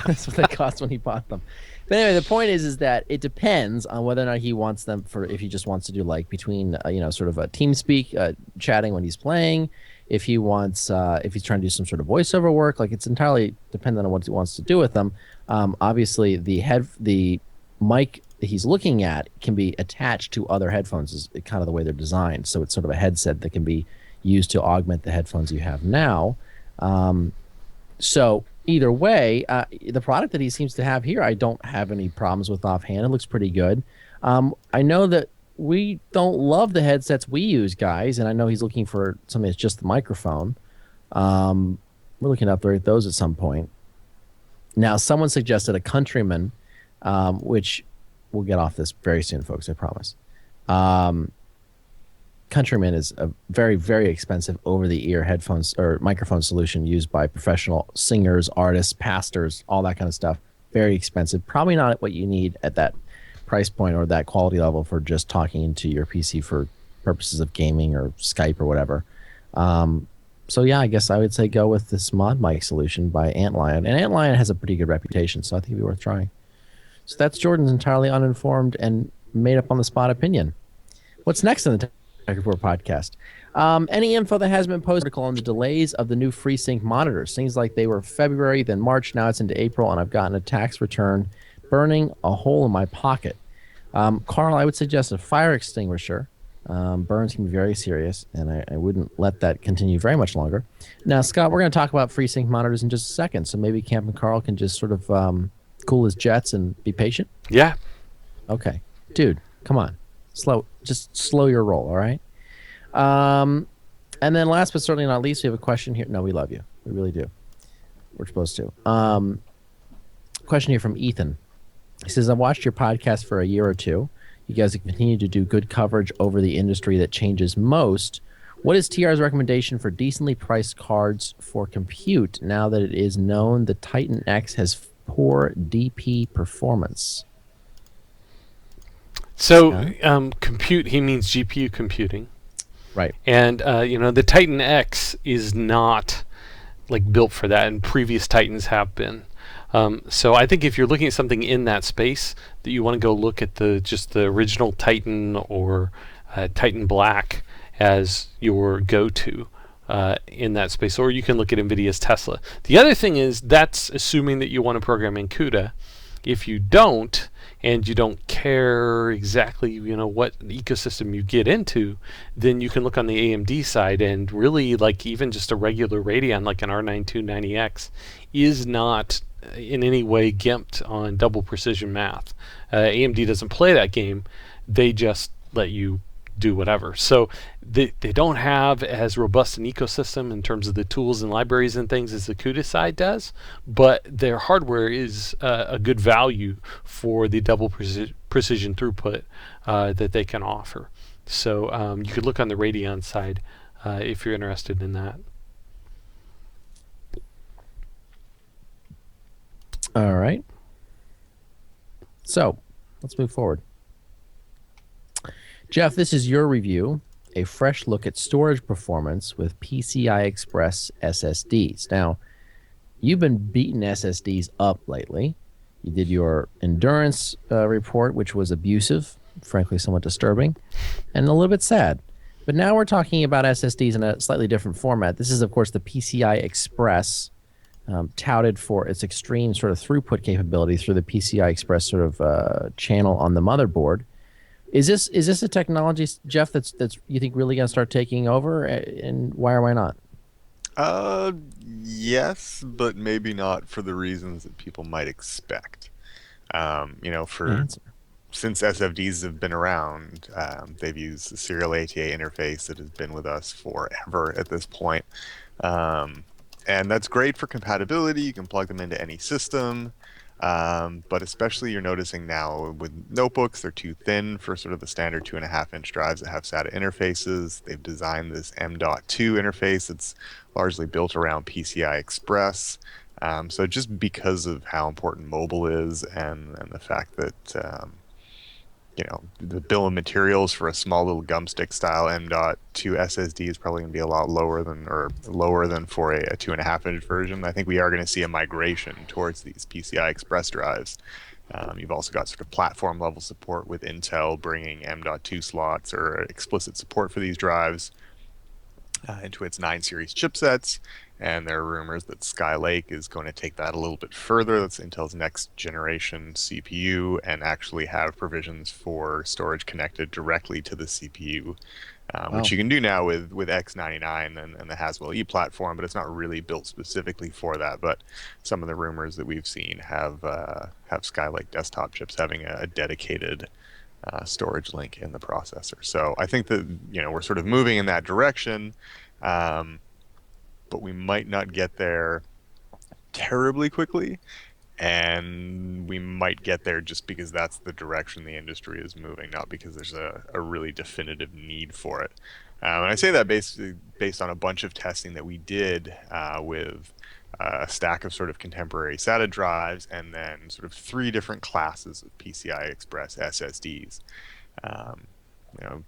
that's what they cost when he bought them. But anyway, the point is that it depends on whether or not he wants them for, if he just wants to do between, sort of a TeamSpeak chatting when he's playing, If he wants, if he's trying to do some sort of voiceover work, like it's entirely dependent on what he wants to do with them. Obviously, the mic that he's looking at can be attached to other headphones. Is kind of the way they're designed. So it's sort of a headset that can be used to augment the headphones you have now. So either way, the product that he seems to have here, I don't have any problems with offhand. It looks pretty good. I know that we don't love the headsets we use, guys, and I know he's looking for something that's just the microphone. We're looking to upgrade those at some point. Now, someone suggested a Countryman, which we'll get off this very soon, folks, I promise. Countryman is a very, very expensive over-the-ear headphones or microphone solution used by professional singers, artists, pastors, all that kind of stuff. Very expensive. Probably not what you need at that price point or that quality level for just talking into your PC for purposes of gaming or Skype or whatever. So yeah, I guess I would say go with this mod mic solution by Antlion. And Antlion has a pretty good reputation, so I think it'd be worth trying. So that's Jordan's entirely uninformed and made up on the spot opinion. What's next in the Tech Report podcast? Any info that has been posted on the delays of the new FreeSync monitors. Things like they were February, then March, now it's into April, and I've gotten a tax return burning a hole in my pocket. Carl, I would suggest a fire extinguisher. Burns can be very serious, and I wouldn't let that continue very much longer. Now, Scott, we're going to talk about FreeSync monitors in just a second, so maybe Camp and Carl can just sort of cool his jets and be patient? Yeah. Okay. Dude, come on. Just slow your roll, all right? And then last but certainly not least, we have a question here. No, we love you. We really do. We're supposed to. Question here from Ethan. He says, I've watched your podcast for a year or two. You guys have continued to do good coverage over the industry that changes most. What is TR's recommendation for decently priced cards for compute now that it is known the Titan X has poor DP performance? So compute, he means GPU computing. Right. And, the Titan X is not like built for that, and previous Titans have been. So I think if you're looking at something in that space, that you want to go look at just the original Titan or Titan Black as your go-to in that space, or you can look at NVIDIA's Tesla. The other thing is that's assuming that you want to program in CUDA. If you don't, and you don't care exactly, what ecosystem you get into, then you can look on the AMD side, and really, like even just a regular Radeon, like an R9 290X, is not in any way gimped on double precision math. AMD doesn't play that game; they just let you do whatever. So they don't have as robust an ecosystem in terms of the tools and libraries and things as the CUDA side does, but their hardware is a good value for the double precision throughput that they can offer. So you could look on the Radeon side if you're interested in that. All right. So let's move forward. Jeff, this is your review, a fresh look at storage performance with PCI Express SSDs. Now, you've been beating SSDs up lately. You did your endurance report, which was abusive, frankly somewhat disturbing, and a little bit sad. But now we're talking about SSDs in a slightly different format. This is, of course, the PCI Express, touted for its extreme sort of throughput capability through the PCI Express sort of channel on the motherboard. Is this a technology, Jeff, that's you think really going to start taking over, and why or why not? Yes, but maybe not for the reasons that people might expect. Since SFDs have been around, they've used the serial ATA interface that has been with us forever at this point. And that's great for compatibility. You can plug them into any system. But especially you're noticing now with notebooks, they're too thin for sort of the standard 2.5-inch drives that have SATA interfaces. They've designed this M.2 interface that's largely built around PCI Express. So just because of how important mobile is and the fact that, the bill of materials for a small little gumstick style M.2 SSD is probably going to be a lot lower than for a 2.5-inch version. I think we are going to see a migration towards these PCI Express drives. You've also got sort of platform level support with Intel bringing M.2 slots or explicit support for these drives. into its 9 series chipsets. And there are rumors that Skylake is going to take that a little bit further. That's Intel's next generation CPU, and actually have provisions for storage connected directly to the CPU, which you can do now with X99 and the Haswell E platform, but it's not really built specifically for that. But some of the rumors that we've seen have Skylake desktop chips having a dedicated storage link in the processor. So I think that we're sort of moving in that direction. But we might not get there terribly quickly, and we might get there just because that's the direction the industry is moving, not because there's a really definitive need for it. And I say that based on a bunch of testing that we did with a stack of sort of contemporary SATA drives, and then sort of 3 different classes of PCI Express SSDs.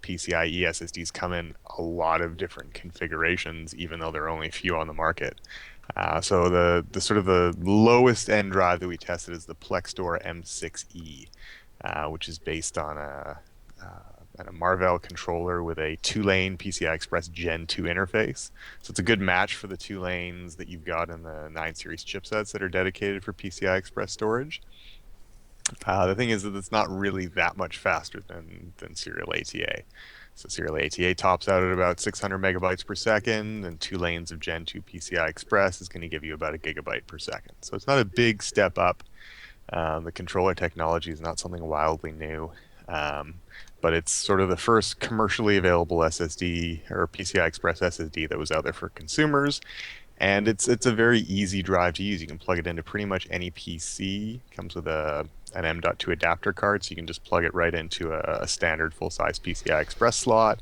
PCIe SSDs come in a lot of different configurations, even though there are only a few on the market. So the sort of the lowest end drive that we tested is the Plextor M6E, which is based on a Marvell controller with a 2-lane PCI Express Gen 2 interface. So it's a good match for the 2 lanes that you've got in the 9 series chipsets that are dedicated for PCI Express storage. The thing is that it's not really that much faster than serial ATA. So serial ATA tops out at about 600 megabytes per second, and 2 lanes of Gen 2 PCI Express is going to give you about a gigabyte per second. So it's not a big step up. The controller technology is not something wildly new, but it's sort of the first commercially available SSD or PCI Express SSD that was out there for consumers. And it's a very easy drive to use. You can plug it into pretty much any PC. It comes with an M.2 adapter card, so you can just plug it right into a standard full-size PCI Express slot.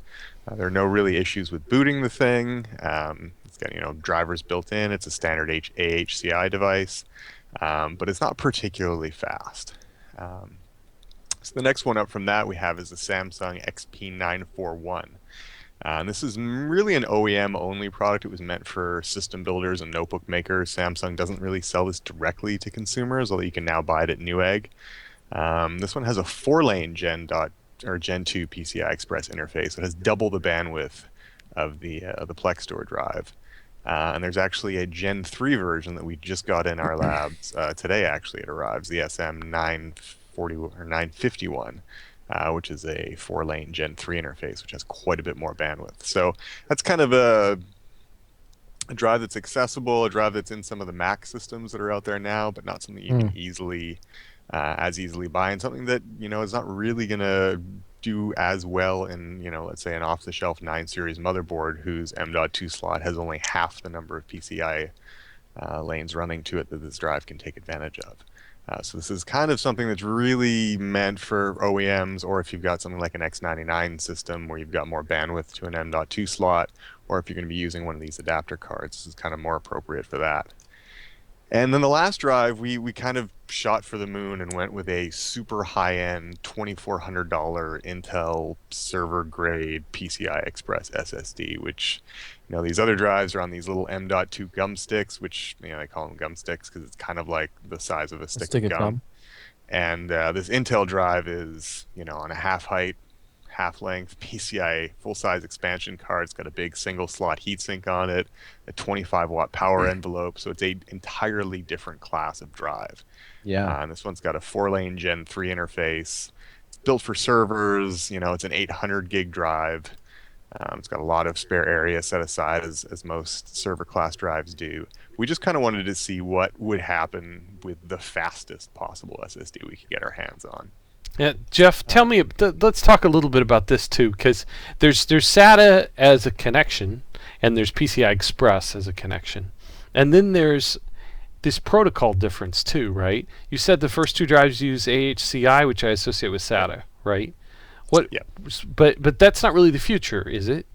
There are no really issues with booting the thing. It's got drivers built in. It's a standard AHCI device, but it's not particularly fast. So the next one up from that we have is the Samsung XP941. And this is really an OEM-only product. It was meant for system builders and notebook makers. Samsung doesn't really sell this directly to consumers, although you can now buy it at Newegg. This one has a 4-lane Gen 2 PCI Express interface. It has double the bandwidth of the Plextor drive. And there's actually a Gen 3 version that we just got in our labs today. Actually, it arrives, the SM951. Which is a 4-lane Gen 3 interface, which has quite a bit more bandwidth. So that's kind of a drive that's accessible, a drive that's in some of the Mac systems that are out there now, but not something you can easily buy, and something that is not really going to do as well in let's say an off-the-shelf 9 series motherboard whose M.2 slot has only half the number of PCI lanes running to it that this drive can take advantage of. So this is kind of something that's really meant for OEMs, or if you've got something like an X99 system where you've got more bandwidth to an M.2 slot, or if you're going to be using one of these adapter cards, this is kind of more appropriate for that. And then the last drive, we kind of shot for the moon and went with a super high-end $2,400 Intel server-grade PCI Express SSD, which, these other drives are on these little M.2 gum sticks, which, they call them gum sticks because it's kind of like the size of a stick of gum. And this Intel drive is, on a half-height, half-length PCI full-size expansion card. It's got a big single-slot heatsink on it, a 25-watt power envelope, so it's an entirely different class of drive. Yeah. And this one's got a 4-lane Gen 3 interface. It's built for servers. It's an 800 gig drive. It's got a lot of spare area set aside, as most server-class drives do. We just kind of wanted to see what would happen with the fastest possible SSD we could get our hands on. Yeah, Jeff, tell me. Let's talk a little bit about this too, because there's SATA as a connection, and there's PCI Express as a connection, and then there's this protocol difference too, right? You said the first 2 drives use AHCI, which I associate with SATA, right? What? Yeah. But that's not really the future, is it?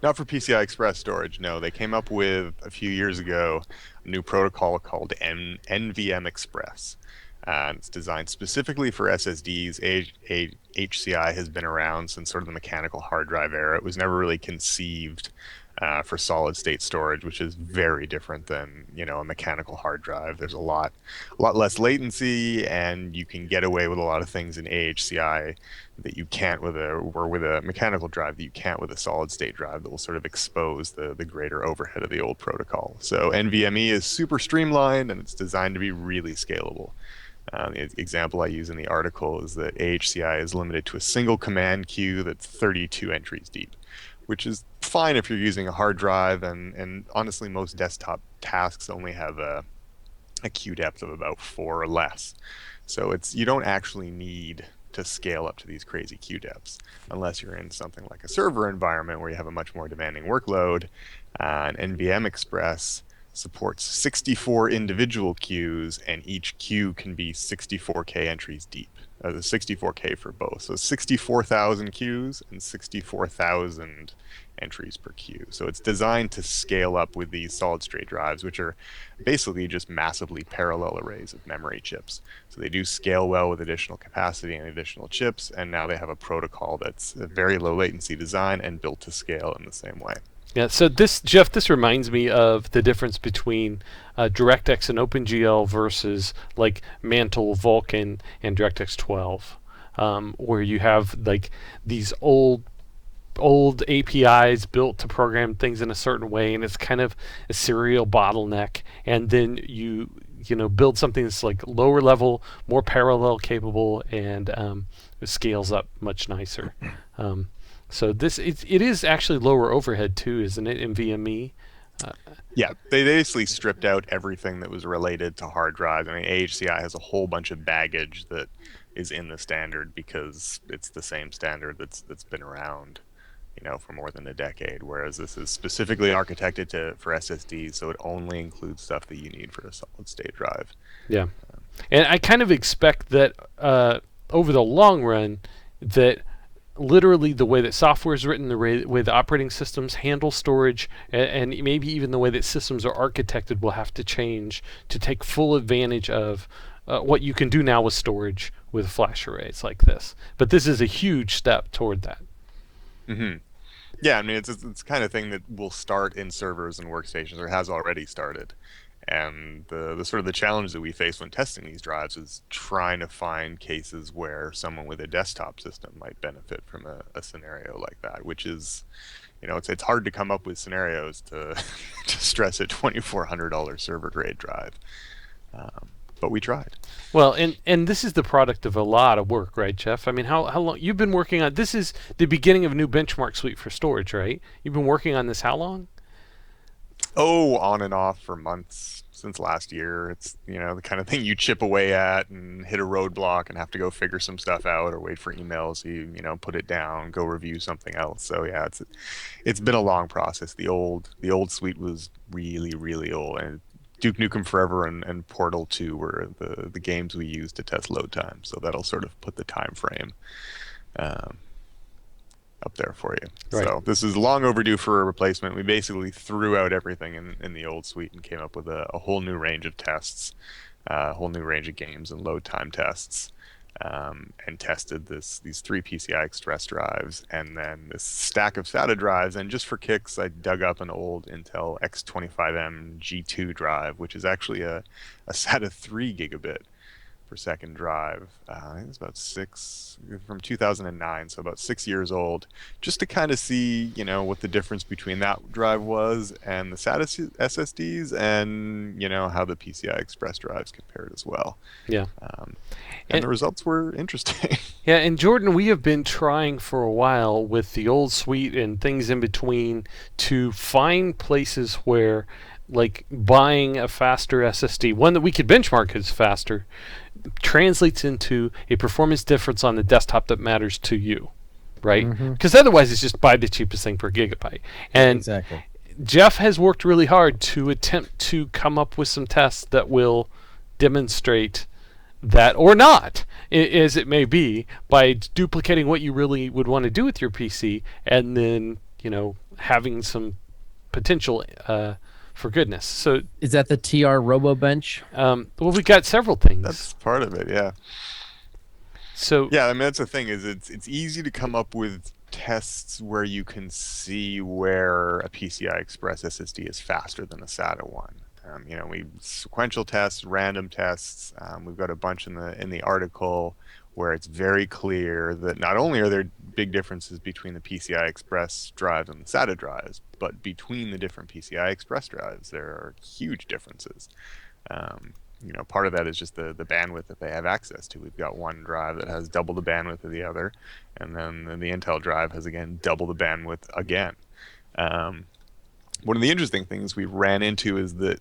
Not for PCI Express storage. No, they came up with a few years ago a new protocol called NVM Express. It's designed specifically for SSDs. HCI has been around since sort of the mechanical hard drive era. It was never really conceived for solid state storage, which is very different than a mechanical hard drive. There's a lot less latency, and you can get away with a lot of things in AHCI that you can't with a mechanical drive that you can't with a solid state drive that will sort of expose the greater overhead of the old protocol. So NVMe is super streamlined, and it's designed to be really scalable. The example I use in the article is that AHCI is limited to a single command queue that's 32 entries deep, which is fine if you're using a hard drive, and honestly most desktop tasks only have a queue depth of about 4 or less. So you don't actually need to scale up to these crazy queue depths unless you're in something like a server environment where you have a much more demanding workload. And NVM Express supports 64 individual queues, and each queue can be 64K entries deep. The 64K for both. So 64,000 queues and 64,000 entries per queue. So it's designed to scale up with these solid state drives, which are basically just massively parallel arrays of memory chips. So they do scale well with additional capacity and additional chips, and now they have a protocol that's a very low latency design and built to scale in the same way. Yeah, so Jeff, this reminds me of the difference between DirectX and OpenGL versus like Mantle, Vulkan, and DirectX 12, where you have like these old APIs built to program things in a certain way, and it's kind of a serial bottleneck. And then you build something that's like lower level, more parallel capable, and it scales up much nicer. So it is actually lower overhead too, isn't it, in NVMe? Yeah, they basically stripped out everything that was related to hard drives. I mean, AHCI has a whole bunch of baggage that is in the standard because it's the same standard that's been around, for more than a decade. Whereas this is specifically architected for SSDs, so it only includes stuff that you need for a solid state drive. Yeah, and I kind of expect that over the long run, that literally the way that software is written, the way the operating systems handle storage, and maybe even the way that systems are architected will have to change to take full advantage of what you can do now with storage with flash arrays like this. But this is a huge step toward that. Mm-hmm. Yeah, I mean, it's the kind of thing that will start in servers and workstations, or has already started. And the sort of the challenge that we face when testing these drives is trying to find cases where someone with a desktop system might benefit from a scenario like that, which is, it's hard to come up with scenarios to stress a $2,400 server grade drive. But we tried. Well, and this is the product of a lot of work, right, Jeff? I mean, how long you've been working on this? Is the beginning of a new benchmark suite for storage, right? You've been working on this how long? Oh, on and off for months since last year. It's the kind of thing you chip away at and hit a roadblock and have to go figure some stuff out or wait for emails. So you put it down, go review something else. So yeah, it's been a long process. The old suite was really, really old, and Duke Nukem Forever and Portal 2 were the games we used to test load time. So that'll sort of put the time frame up there for you. Right. So this is long overdue for a replacement. We basically threw out everything in the old suite and came up with a whole new range of tests, a whole new range of games and load time tests, and tested these 3 PCI Express drives and then this stack of SATA drives. And just for kicks, I dug up an old Intel X25M G2 drive, which is actually a SATA 3 gigabit per second drive. I think it's about from 2009, so about 6 years old, just to kind of see, what the difference between that drive was and the SATA SSDs, and how the PCI Express drives compared as well. Yeah. And the results were interesting. Yeah, and Jordan, we have been trying for a while with the old suite and things in between to find places where, like, buying a faster SSD, one that we could benchmark as faster, translates into a performance difference on the desktop that matters to you, right? Because otherwise it's just buy the cheapest thing per gigabyte. And exactly. Jeff has worked really hard to attempt to come up with some tests that will demonstrate that, or not, as it may be, by duplicating what you really would want to do with your PC, and then having some potential for goodness. So is that the TR RoboBench? Well, we got several things. That's part of it, yeah. So yeah, I mean, that's the thing, is it's easy to come up with tests where you can see where a PCI Express SSD is faster than a SATA one. We sequential tests, random tests. We've got a bunch in the article where it's very clear that not only are there big differences between the PCI Express drives and the SATA drives, but between the different PCI Express drives, there are huge differences. Part of that is just the bandwidth that they have access to. We've got one drive that has double the bandwidth of the other, and then the Intel drive has, again, double the bandwidth again. One of the interesting things we ran into is that,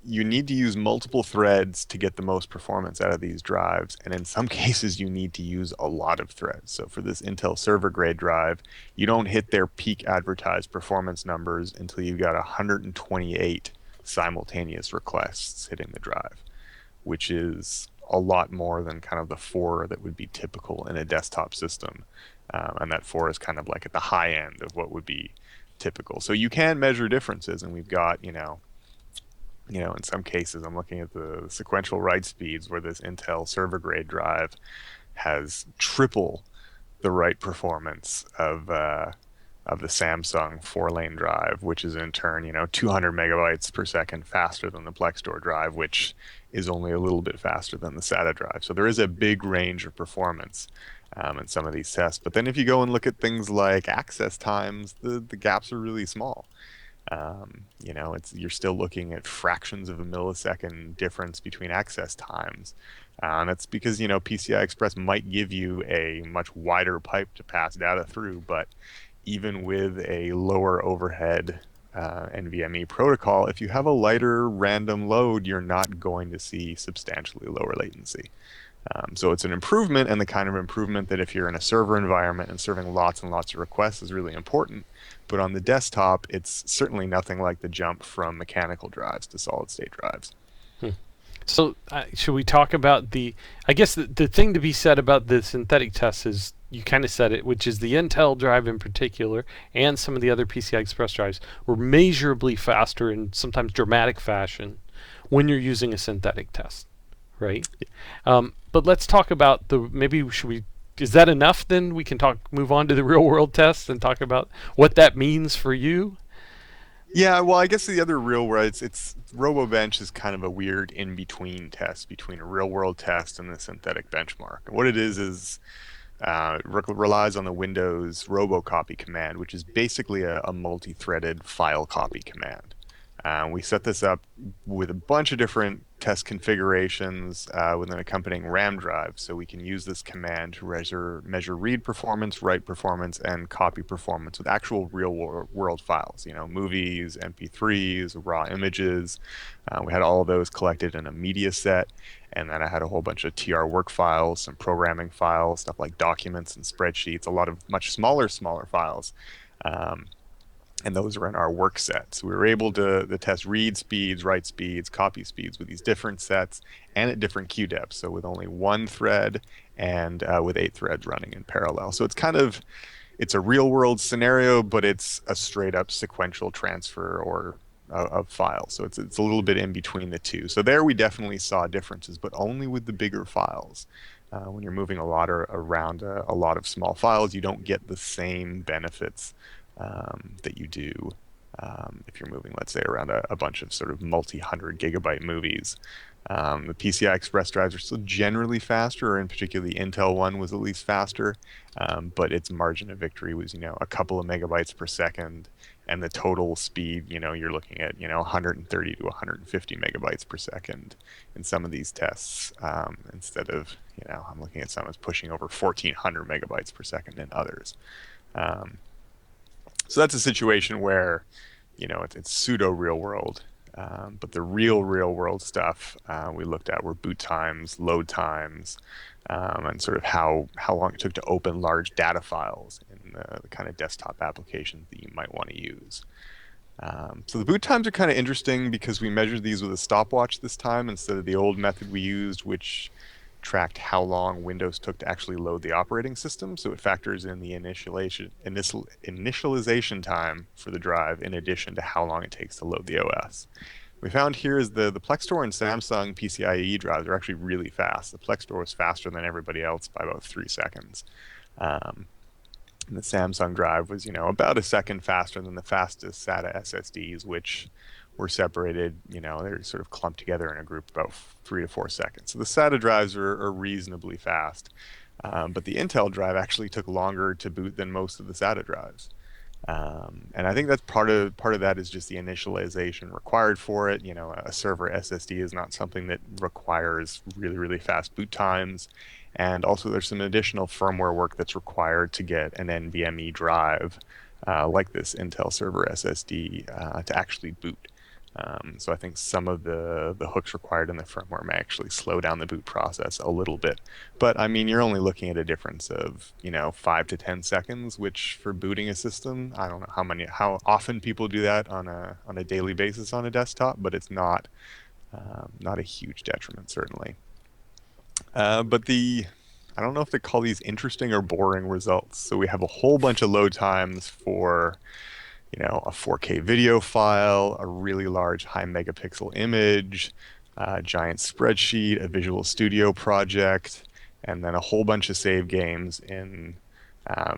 you need to use multiple threads to get the most performance out of these drives, and in some cases you need to use a lot of threads. So for this Intel server grade drive, you don't hit their peak advertised performance numbers until you've got 128 simultaneous requests hitting the drive, which is a lot more than kind of the 4 that would be typical in a desktop system. And that 4 is kind of like at the high end of what would be typical. So you can measure differences, and we've got, in some cases, I'm looking at the sequential write speeds where this Intel server grade drive has triple the write performance of the Samsung 4-lane drive, which is in turn, 200 megabytes per second faster than the Plextor drive, which is only a little bit faster than the SATA drive. So there is a big range of performance in some of these tests. But then if you go and look at things like access times, the gaps are really small. You're still looking at fractions of a millisecond difference between access times. And that's because, PCI Express might give you a much wider pipe to pass data through, but even with a lower overhead NVMe protocol, if you have a lighter random load, you're not going to see substantially lower latency. So it's an improvement, and the kind of improvement that if you're in a server environment and serving lots and lots of requests is really important. But on the desktop, it's certainly nothing like the jump from mechanical drives to solid-state drives. So should we talk about I guess the thing to be said about the synthetic tests is, you kind of said it, which is the Intel drive in particular and some of the other PCI Express drives were measurably faster in sometimes dramatic fashion when you're using a synthetic test, right? But let's talk about is that enough then? We can move on to the real world tests and talk about what that means for you? Yeah, well, I guess the other real world, it's RoboBench is kind of a weird in-between test between a real-world test and the synthetic benchmark. And what it is relies on the Windows robocopy command, which is basically a multi-threaded file copy command. We set this up with a bunch of different test configurations with an accompanying RAM drive, so we can use this command to measure read performance, write performance, and copy performance with actual real-world files. Movies, MP3s, raw images. We had all of those collected in a media set, and then I had a whole bunch of TR work files, some programming files, stuff like documents and spreadsheets, a lot of much smaller files. And those are in our work set. So we were able to test read speeds, write speeds, copy speeds with these different sets and at different queue depths. So with only one thread and with 8 threads running in parallel. So it's a real world scenario, but it's a straight up sequential transfer of files. So it's a little bit in between the two. So there we definitely saw differences, but only with the bigger files. When you're moving around a lot of small files, you don't get the same benefits that you do if you're moving, let's say, around a bunch of sort of multi-hundred gigabyte movies. The PCI Express drives are still generally faster, or in particular the Intel one was at least faster, but its margin of victory was, a couple of megabytes per second, and the total speed, you're looking at, 130 to 150 megabytes per second in some of these tests, instead of, I'm looking at some that's pushing over 1,400 megabytes per second in others. So that's a situation where, it's pseudo real world, but the real world stuff we looked at were boot times, load times, and sort of how long it took to open large data files in the kind of desktop applications that you might want to use. So the boot times are kind of interesting because we measured these with a stopwatch this time instead of the old method we used, which tracked how long Windows took to actually load the operating system. So it factors in the initialization time for the drive in addition to how long it takes to load the OS. We found here is the Plextor and Samsung PCIe drives are actually really fast. The Plextor was faster than everybody else by about 3 seconds. And the Samsung drive was, about a second faster than the fastest SATA SSDs, which were separated, they're sort of clumped together in a group about 3 to 4 seconds. So the SATA drives are reasonably fast. But the Intel drive actually took longer to boot than most of the SATA drives. And I think that's part of that is just the initialization required for it. A server SSD is not something that requires really, really fast boot times. And also, there's some additional firmware work that's required to get an NVMe drive like this Intel server SSD to actually boot. So I think some of the hooks required in the firmware may actually slow down the boot process a little bit. But I mean, you're only looking at a difference of 5 to 10 seconds, which for booting a system, I don't know how often people do that on a daily basis on a desktop, but it's not a huge detriment certainly. But I don't know if they call these interesting or boring results. So we have a whole bunch of load times for a 4K video file, a really large high megapixel image, a giant spreadsheet, a Visual Studio project, and then a whole bunch of save games in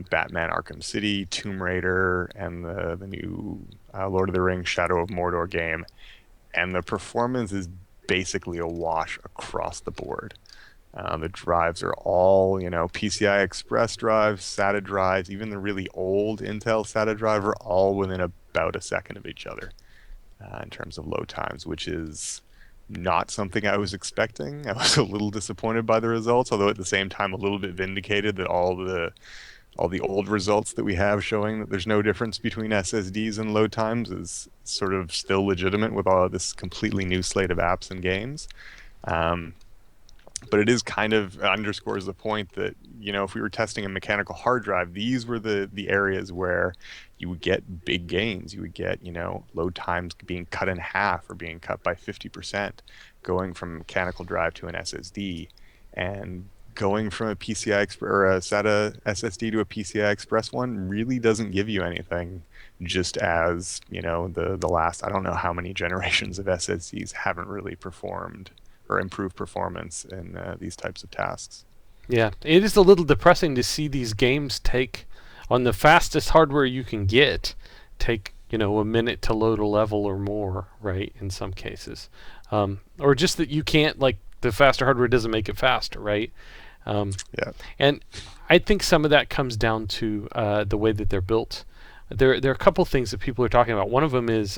Batman Arkham City, Tomb Raider, and the new Lord of the Rings Shadow of Mordor game. And the performance is basically a wash across the board. The drives are all, PCI Express drives, SATA drives, even the really old Intel SATA drive are all within about a second of each other in terms of load times, which is not something I was expecting. I was a little disappointed by the results, although at the same time a little bit vindicated that all the old results that we have showing that there's no difference between SSDs and load times is sort of still legitimate with all of this completely new slate of apps and games. But it is kind of underscores the point that, if we were testing a mechanical hard drive, these were the areas where you would get big gains. You would get, load times being cut in half or being cut by 50%, going from a mechanical drive to an SSD. And going from a or a SATA SSD to a PCI Express one really doesn't give you anything, just as, the last, I don't know how many generations of SSDs haven't really performed or improve performance in these types of tasks. Yeah, it is a little depressing to see these games take, on the fastest hardware you can get, take a minute to load a level or more, right? In some cases, or just that you can't, like, the faster hardware doesn't make it faster, right? Yeah. And I think some of that comes down to the way that they're built. There are a couple things that people are talking about. One of them is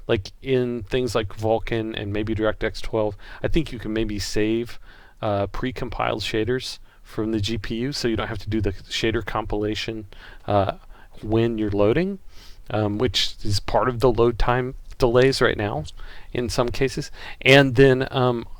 like in things like Vulkan and maybe DirectX 12, I think you can maybe save pre-compiled shaders from the GPU, so you don't have to do the shader compilation when you're loading, which is part of the load time delays right now in some cases. And then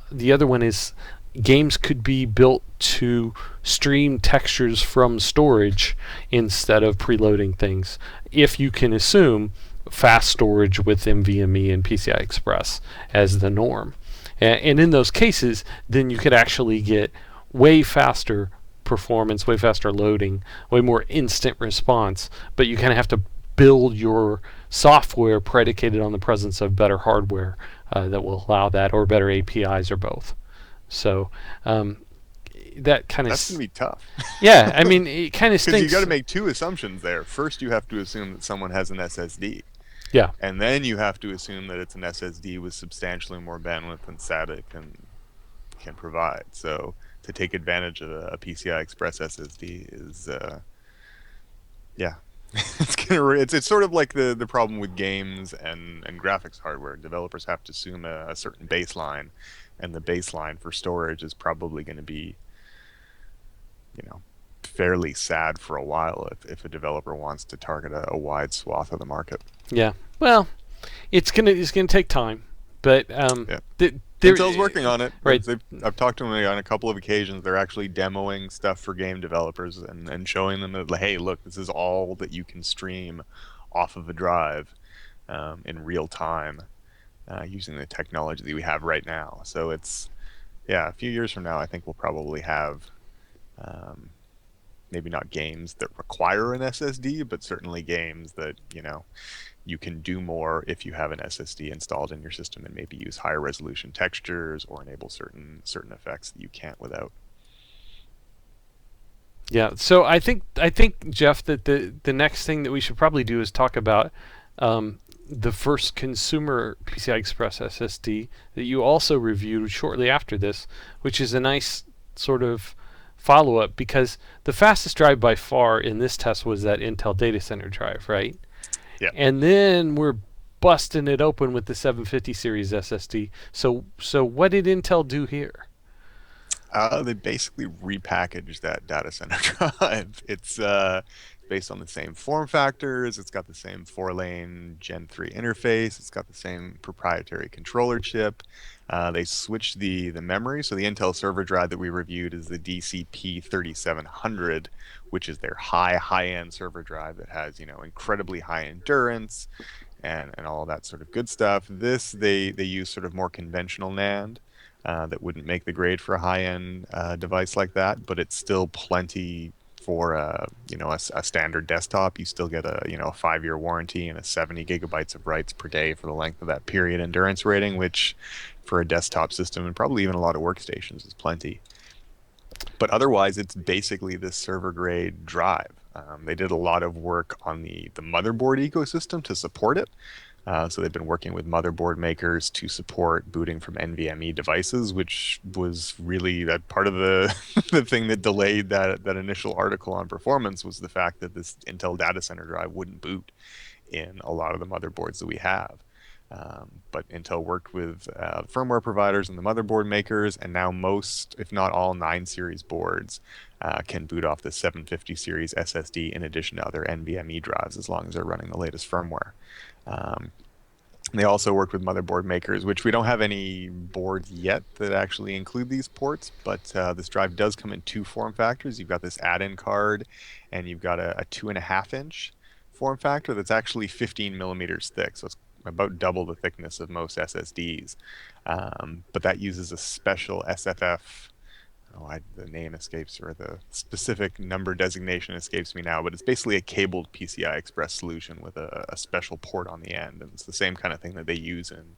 the other one is games could be built to stream textures from storage instead of preloading things, if you can assume fast storage with NVMe and PCI Express as the norm. And in those cases, then you could actually get way faster performance, way faster loading, way more instant response, but you kind of have to build your software predicated on the presence of better hardware that will allow that, or better APIs, or both. So that kind of... That's going to be tough. Yeah, I mean, it kind of stinks. Because you got to make two assumptions there. First, you have to assume that someone has an SSD. Yeah. And then you have to assume that it's an SSD with substantially more bandwidth than SATA can provide. So to take advantage of a PCI Express SSD is, yeah. It's sort of like the problem with games and graphics hardware. Developers have to assume a certain baseline, and the baseline for storage is probably going to be, fairly sad for a while if a developer wants to target a wide swath of the market. Yeah, well, it's gonna take time, but yeah. Intel's working on it. Right. I've talked to them on a couple of occasions. They're actually demoing stuff for game developers and showing them that, hey, look, this is all that you can stream off of a drive in real time using the technology that we have right now. So it's, a few years from now, I think we'll probably have maybe not games that require an SSD, but certainly games that, you can do more if you have an SSD installed in your system and maybe use higher resolution textures or enable certain effects that you can't without. Yeah. So I think Jeff, that the next thing that we should probably do is talk about the first consumer PCI Express SSD that you also reviewed shortly after this, which is a nice sort of follow up, because the fastest drive by far in this test was that Intel data center drive, right? Yeah. And then we're busting it open with the 750 series SSD. So what did Intel do here? They basically repackaged that data center drive. It's based on the same form factors. It's got the same 4-lane Gen 3 interface. It's got the same proprietary controller chip. They switched the memory. So the Intel server drive that we reviewed is the DCP 3700, which is their high-end server drive that has, incredibly high endurance and all that sort of good stuff. This they use sort of more conventional NAND. That wouldn't make the grade for a high-end device like that, but it's still plenty for a standard desktop. You still get a 5-year warranty and a 70 gigabytes of writes per day for the length of that period endurance rating, which for a desktop system and probably even a lot of workstations is plenty. But otherwise, it's basically this server grade drive. They did a lot of work on the motherboard ecosystem to support it. So they've been working with motherboard makers to support booting from NVMe devices, which was really that part of the the thing that delayed that initial article on performance, was the fact that this Intel data center drive wouldn't boot in a lot of the motherboards that we have. But Intel worked with firmware providers and the motherboard makers, and now most, if not all, 9 series boards can boot off the 750 series SSD in addition to other NVMe drives, as long as they're running the latest firmware. They also worked with motherboard makers, which we don't have any boards yet that actually include these ports, but this drive does come in 2 form factors. You've got this add-in card, and you've got a 2.5-inch form factor that's actually 15 millimeters thick, so it's about double the thickness of most SSDs. But that uses a special SFF. The name escapes, or the specific number designation escapes me now, but it's basically a cabled PCI Express solution with a special port on the end, and it's the same kind of thing that they use in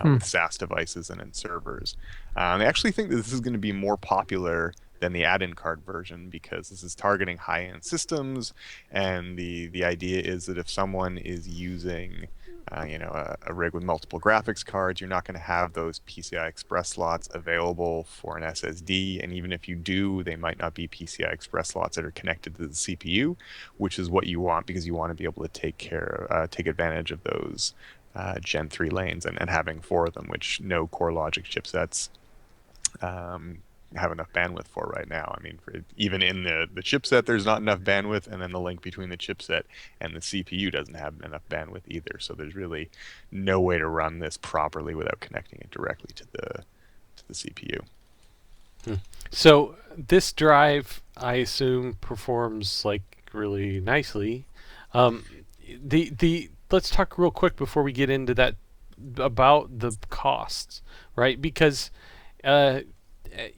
with SAS devices and in servers. They actually think that this is going to be more popular than the add-in card version, because this is targeting high-end systems, and the idea is that if someone is using a rig with multiple graphics cards, you're not going to have those PCI Express slots available for an SSD, and even if you do, they might not be PCI Express slots that are connected to the CPU, which is what you want, because you want to be able to take advantage of those Gen 3 lanes, and having 4 of them, which no Core Logic chipsets have enough bandwidth for right now. I mean, even in the chipset, there's not enough bandwidth, and then the link between the chipset and the CPU doesn't have enough bandwidth either. So there's really no way to run this properly without connecting it directly to the CPU. So this drive, I assume, performs like really nicely. Let's talk real quick before we get into that about the costs, right? Because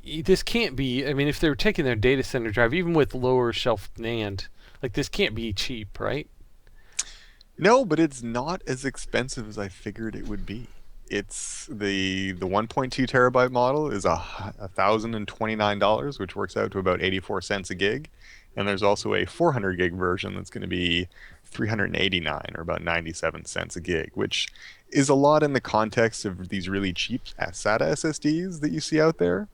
this can't be, I mean, if they were taking their data center drive, even with lower shelf NAND, like, this can't be cheap, right? No, but it's not as expensive as I figured it would be. It's the 1.2 terabyte model is $1,029, which works out to about 84 cents a gig. And there's also a 400 gig version that's going to be 389, or about 97 cents a gig, which is a lot in the context of these really cheap SATA SSDs that you see out there.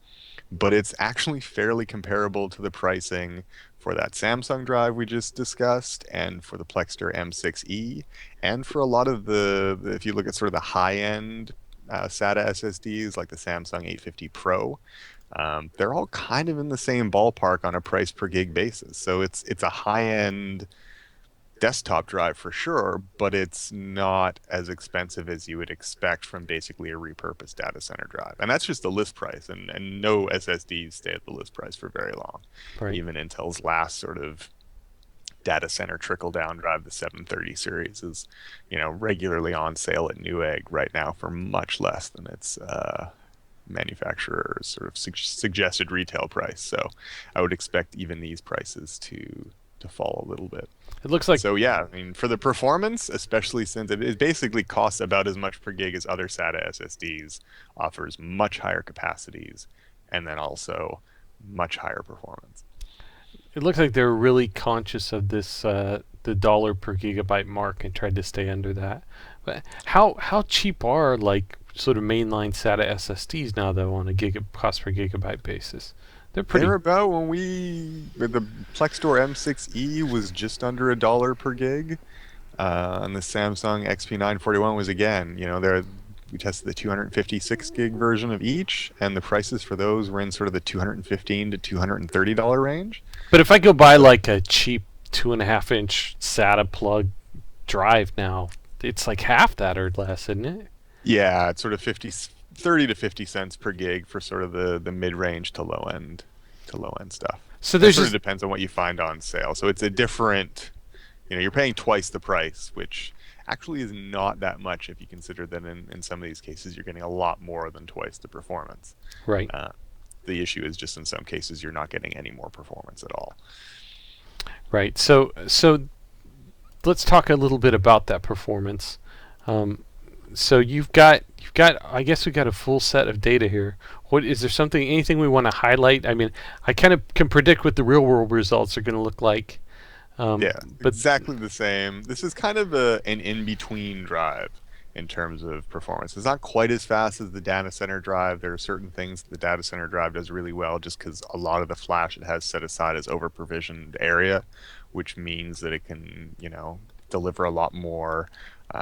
But it's actually fairly comparable to the pricing for that Samsung drive we just discussed, and for the Plextor M6E, and for a lot of if you look at sort of the high-end SATA SSDs like the Samsung 850 Pro, they're all kind of in the same ballpark on a price per gig basis. So it's a high-end desktop drive for sure, but it's not as expensive as you would expect from basically a repurposed data center drive. And that's just the list price, and no SSDs stay at the list price for very long. Right. Even Intel's last sort of data center trickle down drive, the 730 series, is regularly on sale at Newegg right now for much less than its manufacturer's sort of suggested retail price. So I would expect even these prices to fall a little bit. It looks like, so yeah, I mean, for the performance, especially since it basically costs about as much per gig as other SATA SSDs, offers much higher capacities, and then also much higher performance. It looks like they're really conscious of this the dollar per gigabyte mark and tried to stay under that. But how cheap are like sort of mainline SATA SSDs now though on a cost per gigabyte basis? They're about when the Plextor M6E was just under $1 per gig, and the Samsung XP941 was again, we tested the 256 gig version of each, and the prices for those were in sort of the $215 to $230 range. But if I go buy like a cheap 2.5-inch SATA plug drive now, it's like half that or less, isn't it? Yeah, it's sort of 30 to 50 cents per gig for sort of the mid-range to low-end stuff. So it sort of depends on what you find on sale. So it's a different, you're paying twice the price, which actually is not that much if you consider that in some of these cases you're getting a lot more than twice the performance. Right. The issue is just in some cases you're not getting any more performance at all. Right. So let's talk a little bit about that performance. So you've got I guess we've got a full set of data here. What is there anything we want to highlight? I mean, I kind of can predict what the real world results are going to look like. But exactly the same. This is kind of an in-between drive in terms of performance. It's not quite as fast as the data center drive. There are certain things the data center drive does really well just because a lot of the flash it has set aside is over-provisioned area, which means that it can, deliver a lot more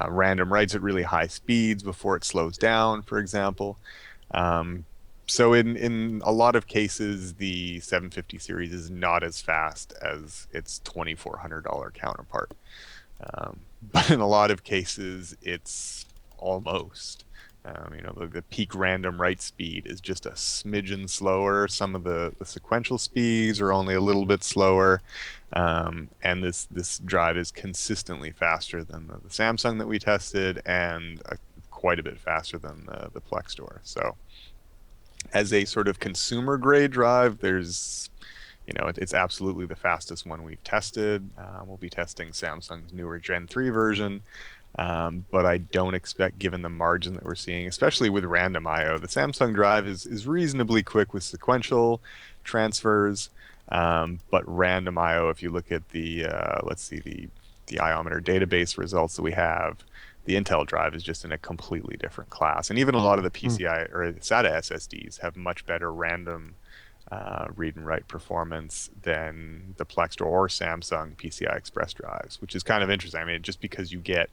random writes at really high speeds before it slows down, for example. So in a lot of cases, the 750 series is not as fast as its $2,400 counterpart. But in a lot of cases, it's almost. The peak random write speed is just a smidgen slower. Some of the sequential speeds are only a little bit slower. And this drive is consistently faster than the Samsung that we tested and quite a bit faster than the Plextor. So as a sort of consumer grade drive, it's absolutely the fastest one we've tested. We'll be testing Samsung's newer Gen 3 version. But I don't expect, given the margin that we're seeing, especially with random I/O, the Samsung drive is reasonably quick with sequential transfers. But random I/O, if you look at the Iometer database results that we have, the Intel drive is just in a completely different class. And even a lot of the PCI or SATA SSDs have much better random read and write performance than the Plextor or Samsung PCI Express drives, which is kind of interesting. I mean, just because you get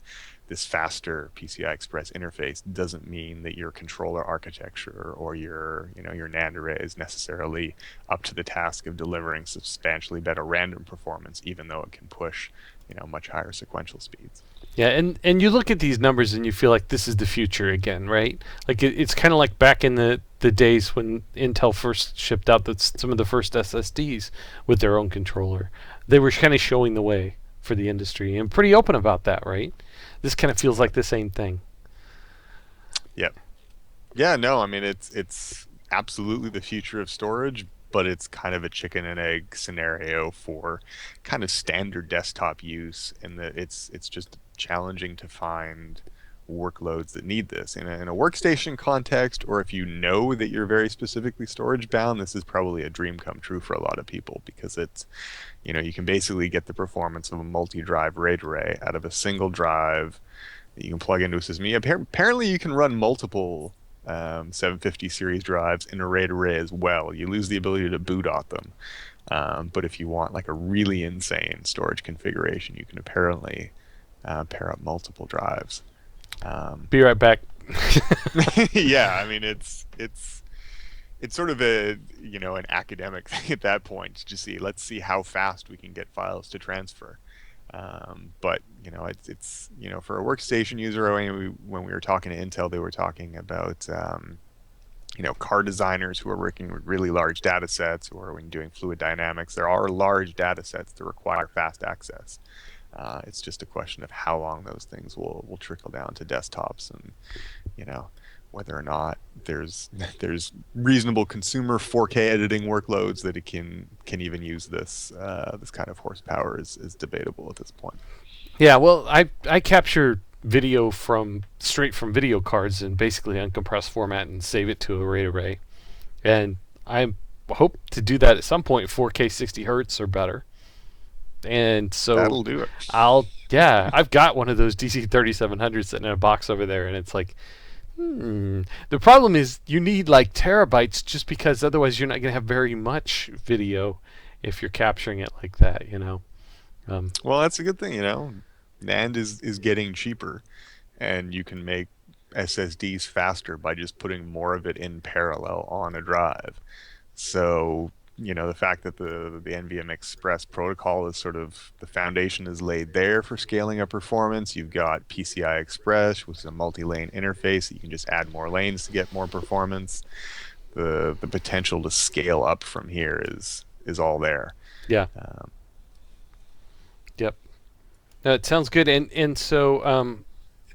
this faster PCI Express interface doesn't mean that your controller architecture or your NAND array is necessarily up to the task of delivering substantially better random performance, even though it can push much higher sequential speeds. Yeah, and you look at these numbers and you feel like this is the future again, right? Like it's kind of like back in the days when Intel first shipped out some of the first SSDs with their own controller. They were kind of showing the way for the industry and pretty open about that, right? This kind of feels like the same thing. Yep. Yeah, no, I mean it's absolutely the future of storage, but it's kind of a chicken and egg scenario for kind of standard desktop use, in that it's just challenging to find workloads that need this in a workstation context, or if you know that you're very specifically storage bound, this is probably a dream come true for a lot of people, because it's you can basically get the performance of a multi-drive RAID array out of a single drive that you can plug into a system. Apparently you can run multiple 750 series drives in a RAID array as well. You lose the ability to boot off them, but if you want like a really insane storage configuration, you can apparently pair up multiple drives. Be right back. Yeah, I mean it's sort of an academic thing at that point to just see, let's see how fast we can get files to transfer. But it's for a workstation user, when we were talking to Intel, they were talking about car designers who are working with really large data sets, or when doing fluid dynamics, there are large data sets that require fast access. It's just a question of how long those things will trickle down to desktops, and whether or not there's reasonable consumer 4K editing workloads that it can even use this kind of horsepower is debatable at this point. Yeah, well, I capture video straight from video cards in basically uncompressed format and save it to a RAID array, and I'm hope to do that at some point, 4K 60 hertz or better. And so that'll do it. I've got one of those DC3700s sitting in a box over there, and it's like, the problem is you need like terabytes, just because otherwise you're not going to have very much video if you're capturing it like that, you know. Well, that's a good thing, you know. NAND is getting cheaper, and you can make SSDs faster by just putting more of it in parallel on a drive. So, you know, the fact that the NVMe Express protocol is sort of, the foundation is laid there for scaling up performance. You've got PCI Express, which is a multi-lane interface that you can just add more lanes to get more performance. The potential to scale up from here is all there. Yeah. Yep. It sounds good. And so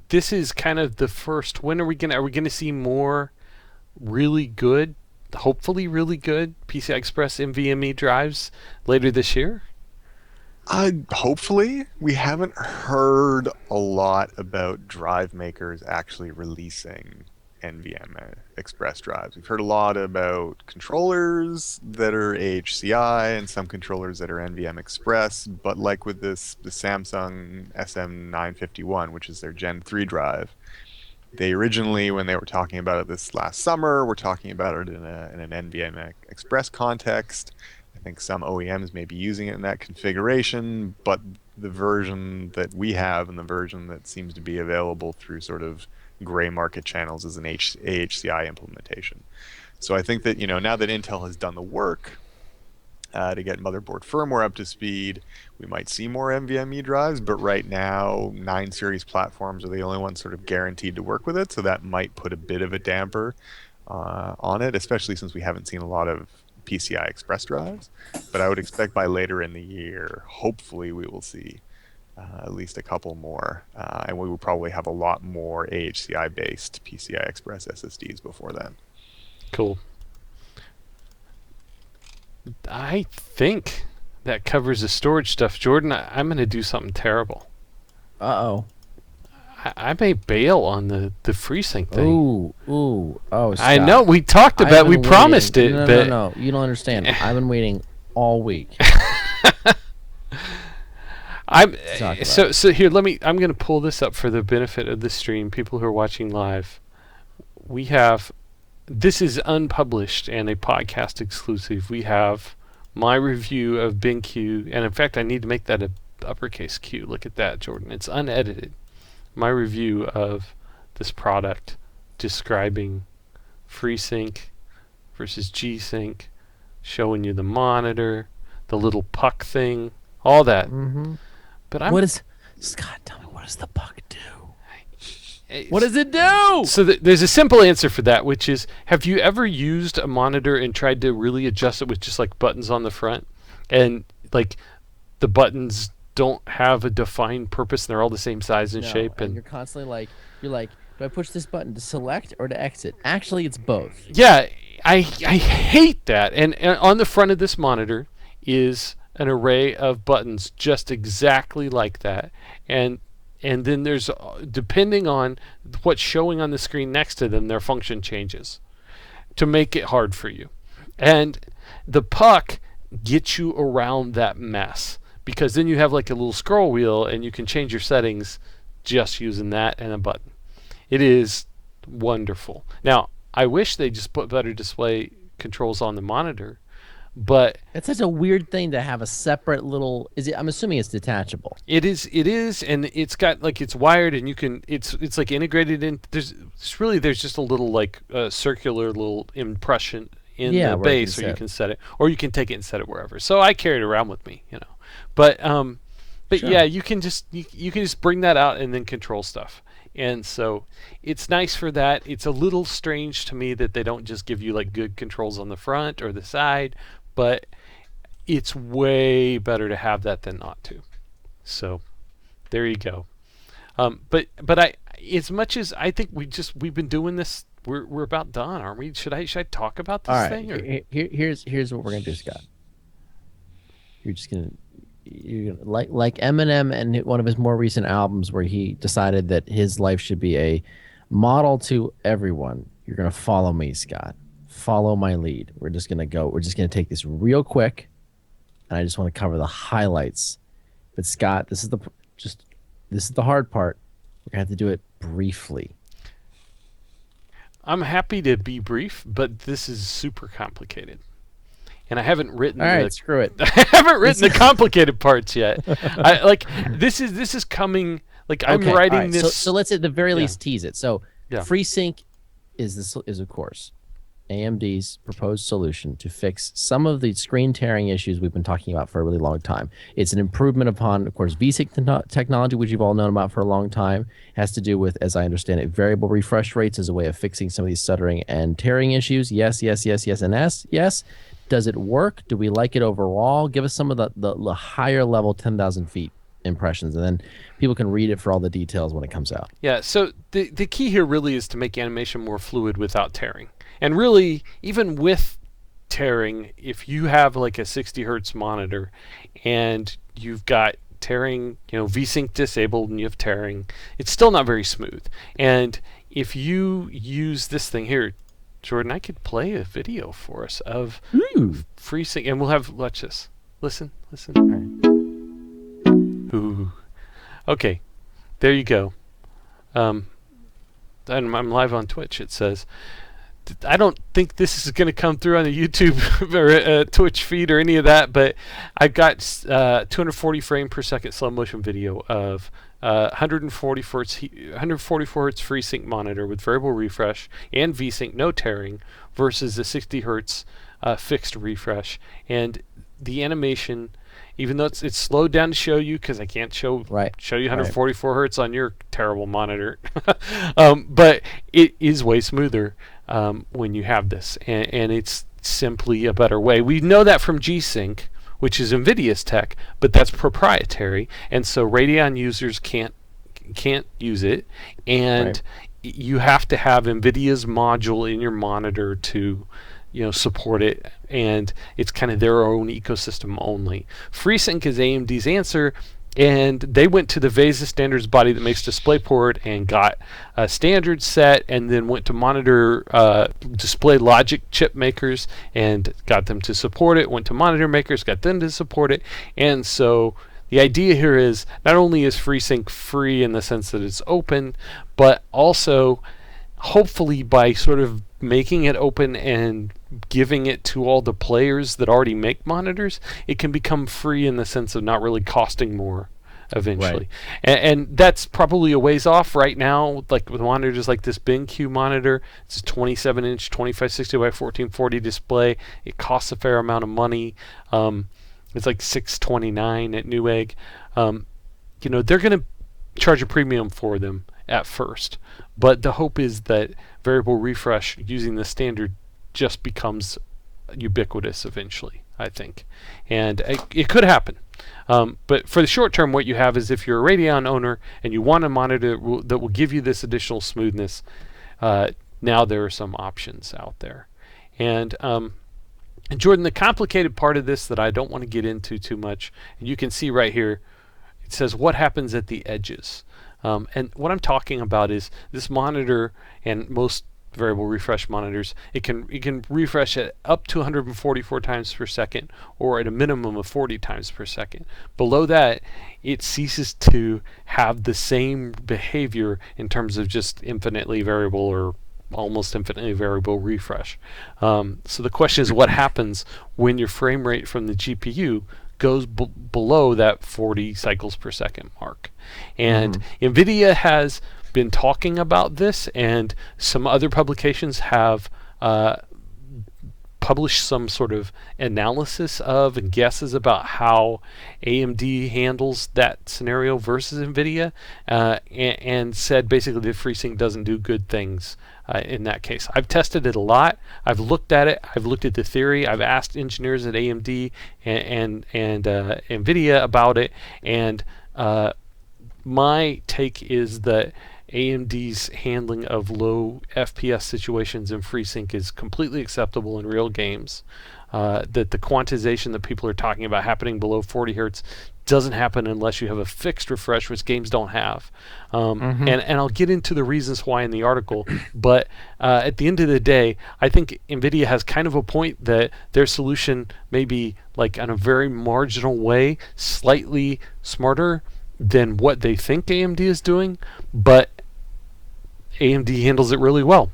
this is kind of the first. When are we gonna see more really good, hopefully really good PCI Express NVMe drives later this year? Hopefully. We haven't heard a lot about drive makers actually releasing NVMe Express drives. We've heard a lot about controllers that are AHCI and some controllers that are NVMe Express, but like with the Samsung SM951, which is their Gen 3 drive, they originally, when they were talking about it this last summer, were talking about it in an NVMe Express context. I think some OEMs may be using it in that configuration, but the version that we have and the version that seems to be available through sort of gray market channels is an AHCI implementation. So I think that, you know, now that Intel has done the work to get motherboard firmware up to speed, we might see more NVMe drives, but right now 9 series platforms are the only ones sort of guaranteed to work with it, so that might put a bit of a damper on it, especially since we haven't seen a lot of PCI Express drives. But I would expect by later in the year, hopefully we will see at least a couple more, and we will probably have a lot more AHCI based PCI Express SSDs before then. Cool. I think that covers the storage stuff. Jordan, I'm going to do something terrible. Uh-oh. I may bail on the FreeSync thing. Oh, Scott. I know, we talked about it, we promised it. No, you don't understand. I've been waiting all week. So here, I'm going to pull this up for the benefit of the stream, people who are watching live. We have, this is unpublished and a podcast exclusive. We have my review of BenQ, and in fact, I need to make that a uppercase Q. Look at that, Jordan. It's unedited. My review of this product, describing FreeSync versus G-Sync, showing you the monitor, the little puck thing, all that. Mm-hmm. But Scott, tell me, what does the puck do? What does it do? So there's a simple answer for that, which is, have you ever used a monitor and tried to really adjust it with just like buttons on the front, and like the buttons don't have a defined purpose and they're all the same size and shape, and you're constantly like, do I push this button to select or to exit? Actually, it's both. Yeah, I hate that. And on the front of this monitor is an array of buttons just exactly like that, and then there's, depending on what's showing on the screen next to them, their function changes to make it hard for you. And the puck gets you around that mess, because then you have like a little scroll wheel and you can change your settings just using that and a button. It is wonderful. Now, I wish they just put better display controls on the monitor, but it's such a weird thing to have a separate little. I'm assuming it's detachable. It is, and it's got like, it's wired, and you can. It's like integrated in. There's just a little like circular little impression in the base, where you can set it, or you can take it and set it wherever. So I carry it around with me, you know. But sure. Yeah, you can just bring that out and then control stuff. And so it's nice for that. It's a little strange to me that they don't just give you like good controls on the front or the side, but it's way better to have that than not to. So there you go. But I, as much as I think we've been doing this, we're about done, aren't we? Should I talk about this thing? All right. Here's what we're gonna do, Scott. You're gonna like Eminem and one of his more recent albums, where he decided that his life should be a model to everyone. You're gonna follow me, Scott. follow my lead. We're just going to take this real quick, and I just want to cover the highlights. But Scott, this is the hard part. We're going to have to do it briefly. I'm happy to be brief, but this is super complicated. And I haven't written. All right, screw it. I haven't written the complicated parts yet. This is coming. Like I'm writing right. this. So let's at the very least tease it. So FreeSync is of course AMD's proposed solution to fix some of the screen tearing issues we've been talking about for a really long time. It's an improvement upon, of course, VSync technology, which you've all known about for a long time. It has to do with, as I understand it, variable refresh rates as a way of fixing some of these stuttering and tearing issues. Yes, and yes. Does it work? Do we like it overall? Give us some of the higher level 10,000 feet impressions, and then people can read it for all the details when it comes out. Yeah, so the key here really is to make animation more fluid without tearing. And really, even with tearing, if you have like a 60 hertz monitor and you've got tearing, VSync disabled and you have tearing, it's still not very smooth. And if you use this thing here, Jordan, I could play a video for us of FreeSync, and watch this. Listen. All right. Ooh. Okay, there you go. I'm live on Twitch. It says, I don't think this is going to come through on the YouTube or Twitch feed or any of that, but I've got 240 frame per second slow motion video of 144 hertz FreeSync monitor with variable refresh and VSync no tearing versus a 60 hertz fixed refresh. And the animation, even though it's slowed down to show you, because I can't show you 144 hertz on your terrible monitor, but it is way smoother when you have this, and it's simply a better way. We know that from G-Sync, which is NVIDIA's tech, but that's proprietary, and so Radeon users can't use it, and you have to have NVIDIA's module in your monitor to support it, and it's kind of their own ecosystem only. FreeSync is AMD's answer, and they went to the VESA standards body that makes DisplayPort and got a standard set, and then went to monitor display logic chip makers and got them to support it, went to monitor makers, got them to support it. And so the idea here is not only is FreeSync free in the sense that it's open, but also hopefully by sort of making it open and giving it to all the players that already make monitors, it can become free in the sense of not really costing more eventually. And that's probably a ways off right now, like with monitors like this BenQ monitor. It's a 27-inch 2560 by 1440 display. It costs a fair amount of money. It's like $629 at Newegg. They're going to charge a premium for them at first, but the hope is that variable refresh using the standard just becomes ubiquitous eventually, I think, and it could happen. But for the short term, what you have is, if you're a Radeon owner and you want a monitor that will give you this additional smoothness, now there are some options out there. And Jordan, the complicated part of this that I don't want to get into too much, and you can see right here, it says what happens at the edges. And what I'm talking about is this monitor, and most variable refresh monitors, it can refresh at up to 144 times per second, or at a minimum of 40 times per second. Below that, it ceases to have the same behavior in terms of just infinitely variable or almost infinitely variable refresh. So the question is, what happens when your frame rate from the GPU goes below that 40 cycles per second mark? And NVIDIA has been talking about this, and some other publications have published some sort of analysis of and guesses about how AMD handles that scenario versus NVIDIA, and said basically that FreeSync doesn't do good things in that case. I've tested it a lot. I've looked at it. I've looked at the theory. I've asked engineers at AMD and NVIDIA about it, and my take is that AMD's handling of low FPS situations in FreeSync is completely acceptable in real games. that the quantization that people are talking about happening below 40 hertz doesn't happen unless you have a fixed refresh, which games don't have. And I'll get into the reasons why in the article, but at the end of the day, I think NVIDIA has kind of a point that their solution may be like in a very marginal way, slightly smarter than what they think AMD is doing, but AMD handles it really well.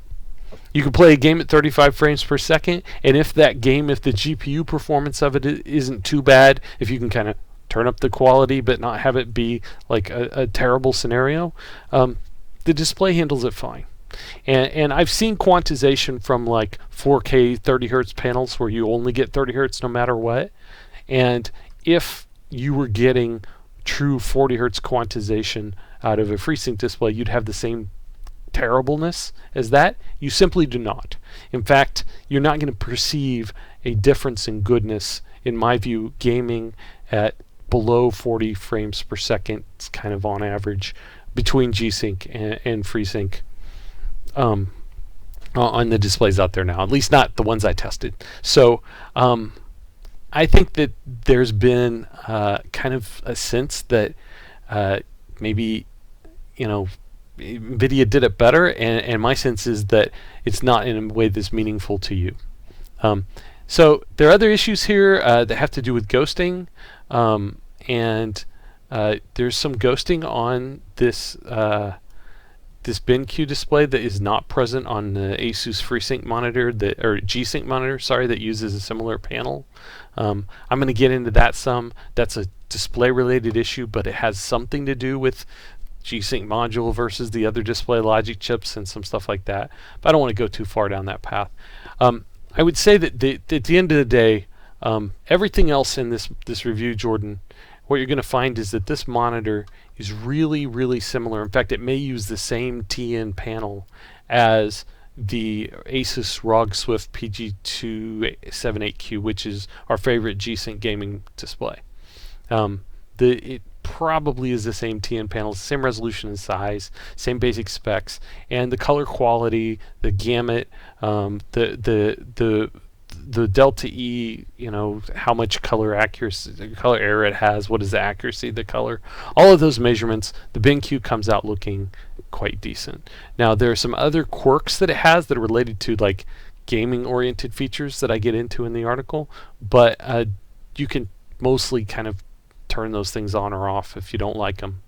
You can play a game at 35 frames per second, and if the GPU performance of it isn't too bad, if you can kind of turn up the quality but not have it be like a terrible scenario, the display handles it fine. And I've seen quantization from like 4K 30 hertz panels where you only get 30 hertz no matter what. And if you were getting true 40 hertz quantization out of a FreeSync display, you'd have the same terribleness as that. You simply do not. In fact, you're not going to perceive a difference in goodness, in my view, gaming at below 40 frames per second. It's kind of on average between G-Sync and FreeSync on the displays out there now, at least not the ones I tested. So I think that there's been kind of a sense that maybe, NVIDIA did it better, and my sense is that it's not in a way that's meaningful to you. So there are other issues here that have to do with ghosting, and there's some ghosting on this this BenQ display that is not present on the Asus FreeSync monitor or G-Sync monitor, that uses a similar panel. I'm going to get into that some. That's a display-related issue, but it has something to do with G-Sync module versus the other display logic chips and some stuff like that. But I don't want to go too far down that path. I would say that at the end of the day, everything else in this review, Jordan, what you're going to find is that this monitor is really, really similar. In fact, it may use the same TN panel as the Asus ROG Swift PG278Q, which is our favorite G-Sync gaming display. It probably is the same TN panel, same resolution and size, same basic specs, and the color quality, the gamut, the delta E, how much color accuracy, color error it has, what is the accuracy of the color, all of those measurements, the BenQ comes out looking quite decent. Now there are some other quirks that it has that are related to like gaming oriented features that I get into in the article, but you can mostly kind of turn those things on or off if you don't like them.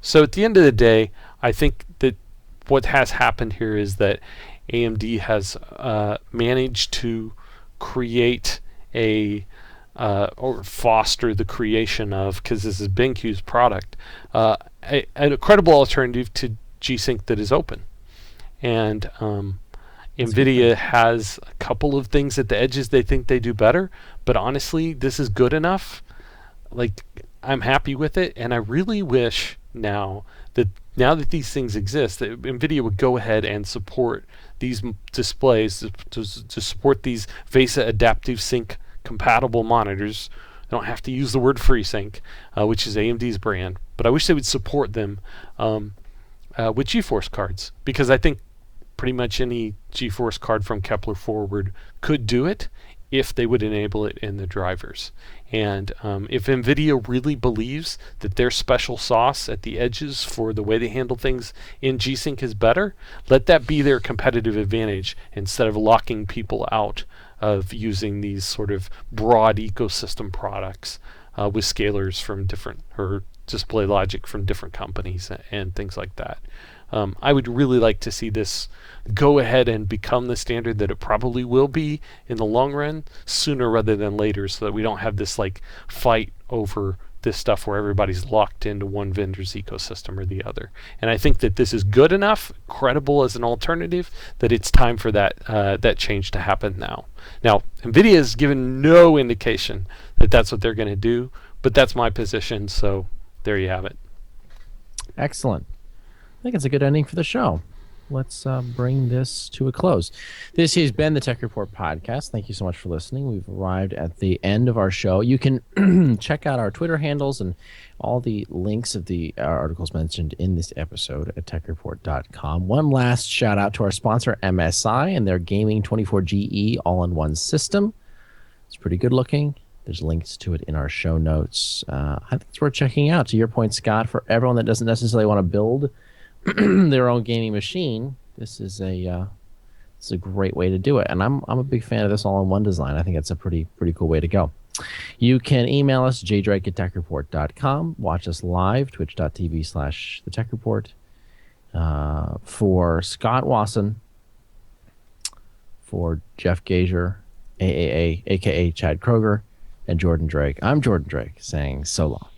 So at the end of the day, I think that what has happened here is that AMD has managed to create or foster the creation of, because this is BenQ's product, a credible alternative to G-Sync that is open. And NVIDIA has a couple of things at the edges they think they do better, but honestly, this is good enough. Like, I'm happy with it, and I really wish now that these things exist, that NVIDIA would go ahead and support these displays to support these VESA Adaptive Sync compatible monitors. I don't have to use the word FreeSync, which is AMD's brand, but I wish they would support them with GeForce cards, because I think pretty much any GeForce card from Kepler forward could do it if they would enable it in the drivers. And if NVIDIA really believes that their special sauce at the edges for the way they handle things in G-Sync is better, let that be their competitive advantage instead of locking people out of using these sort of broad ecosystem products with scalers from different, or display logic from different companies and things like that. I would really like to see this go ahead and become the standard that it probably will be in the long run, sooner rather than later, so that we don't have this like fight over this stuff where everybody's locked into one vendor's ecosystem or the other. And I think that this is good enough, credible as an alternative, that it's time for that change to happen now. Now, NVIDIA has given no indication that that's what they're going to do, but that's my position, so there you have it. Excellent. I think it's a good ending for the show. Let's bring this to a close. This has been the Tech Report Podcast. Thank you so much for listening. We've arrived at the end of our show. You can check out our Twitter handles and all the links of the articles mentioned in this episode at techreport.com. One last shout out to our sponsor, MSI, and their Gaming 24GE all-in-one system. It's pretty good looking. There's links to it in our show notes. I think it's worth checking out. To your point, Scott, for everyone that doesn't necessarily want to build their own gaming machine, this is a great way to do it. And I'm a big fan of this all-in-one design. I think it's a pretty cool way to go. You can email us, jdrake@techreport.com. Watch us live, twitch.tv/thetechreport. For Scott Wasson, for Jeff Gazier, AAA, a.k.a. Chad Kroger, and Jordan Drake, I'm Jordan Drake saying so long.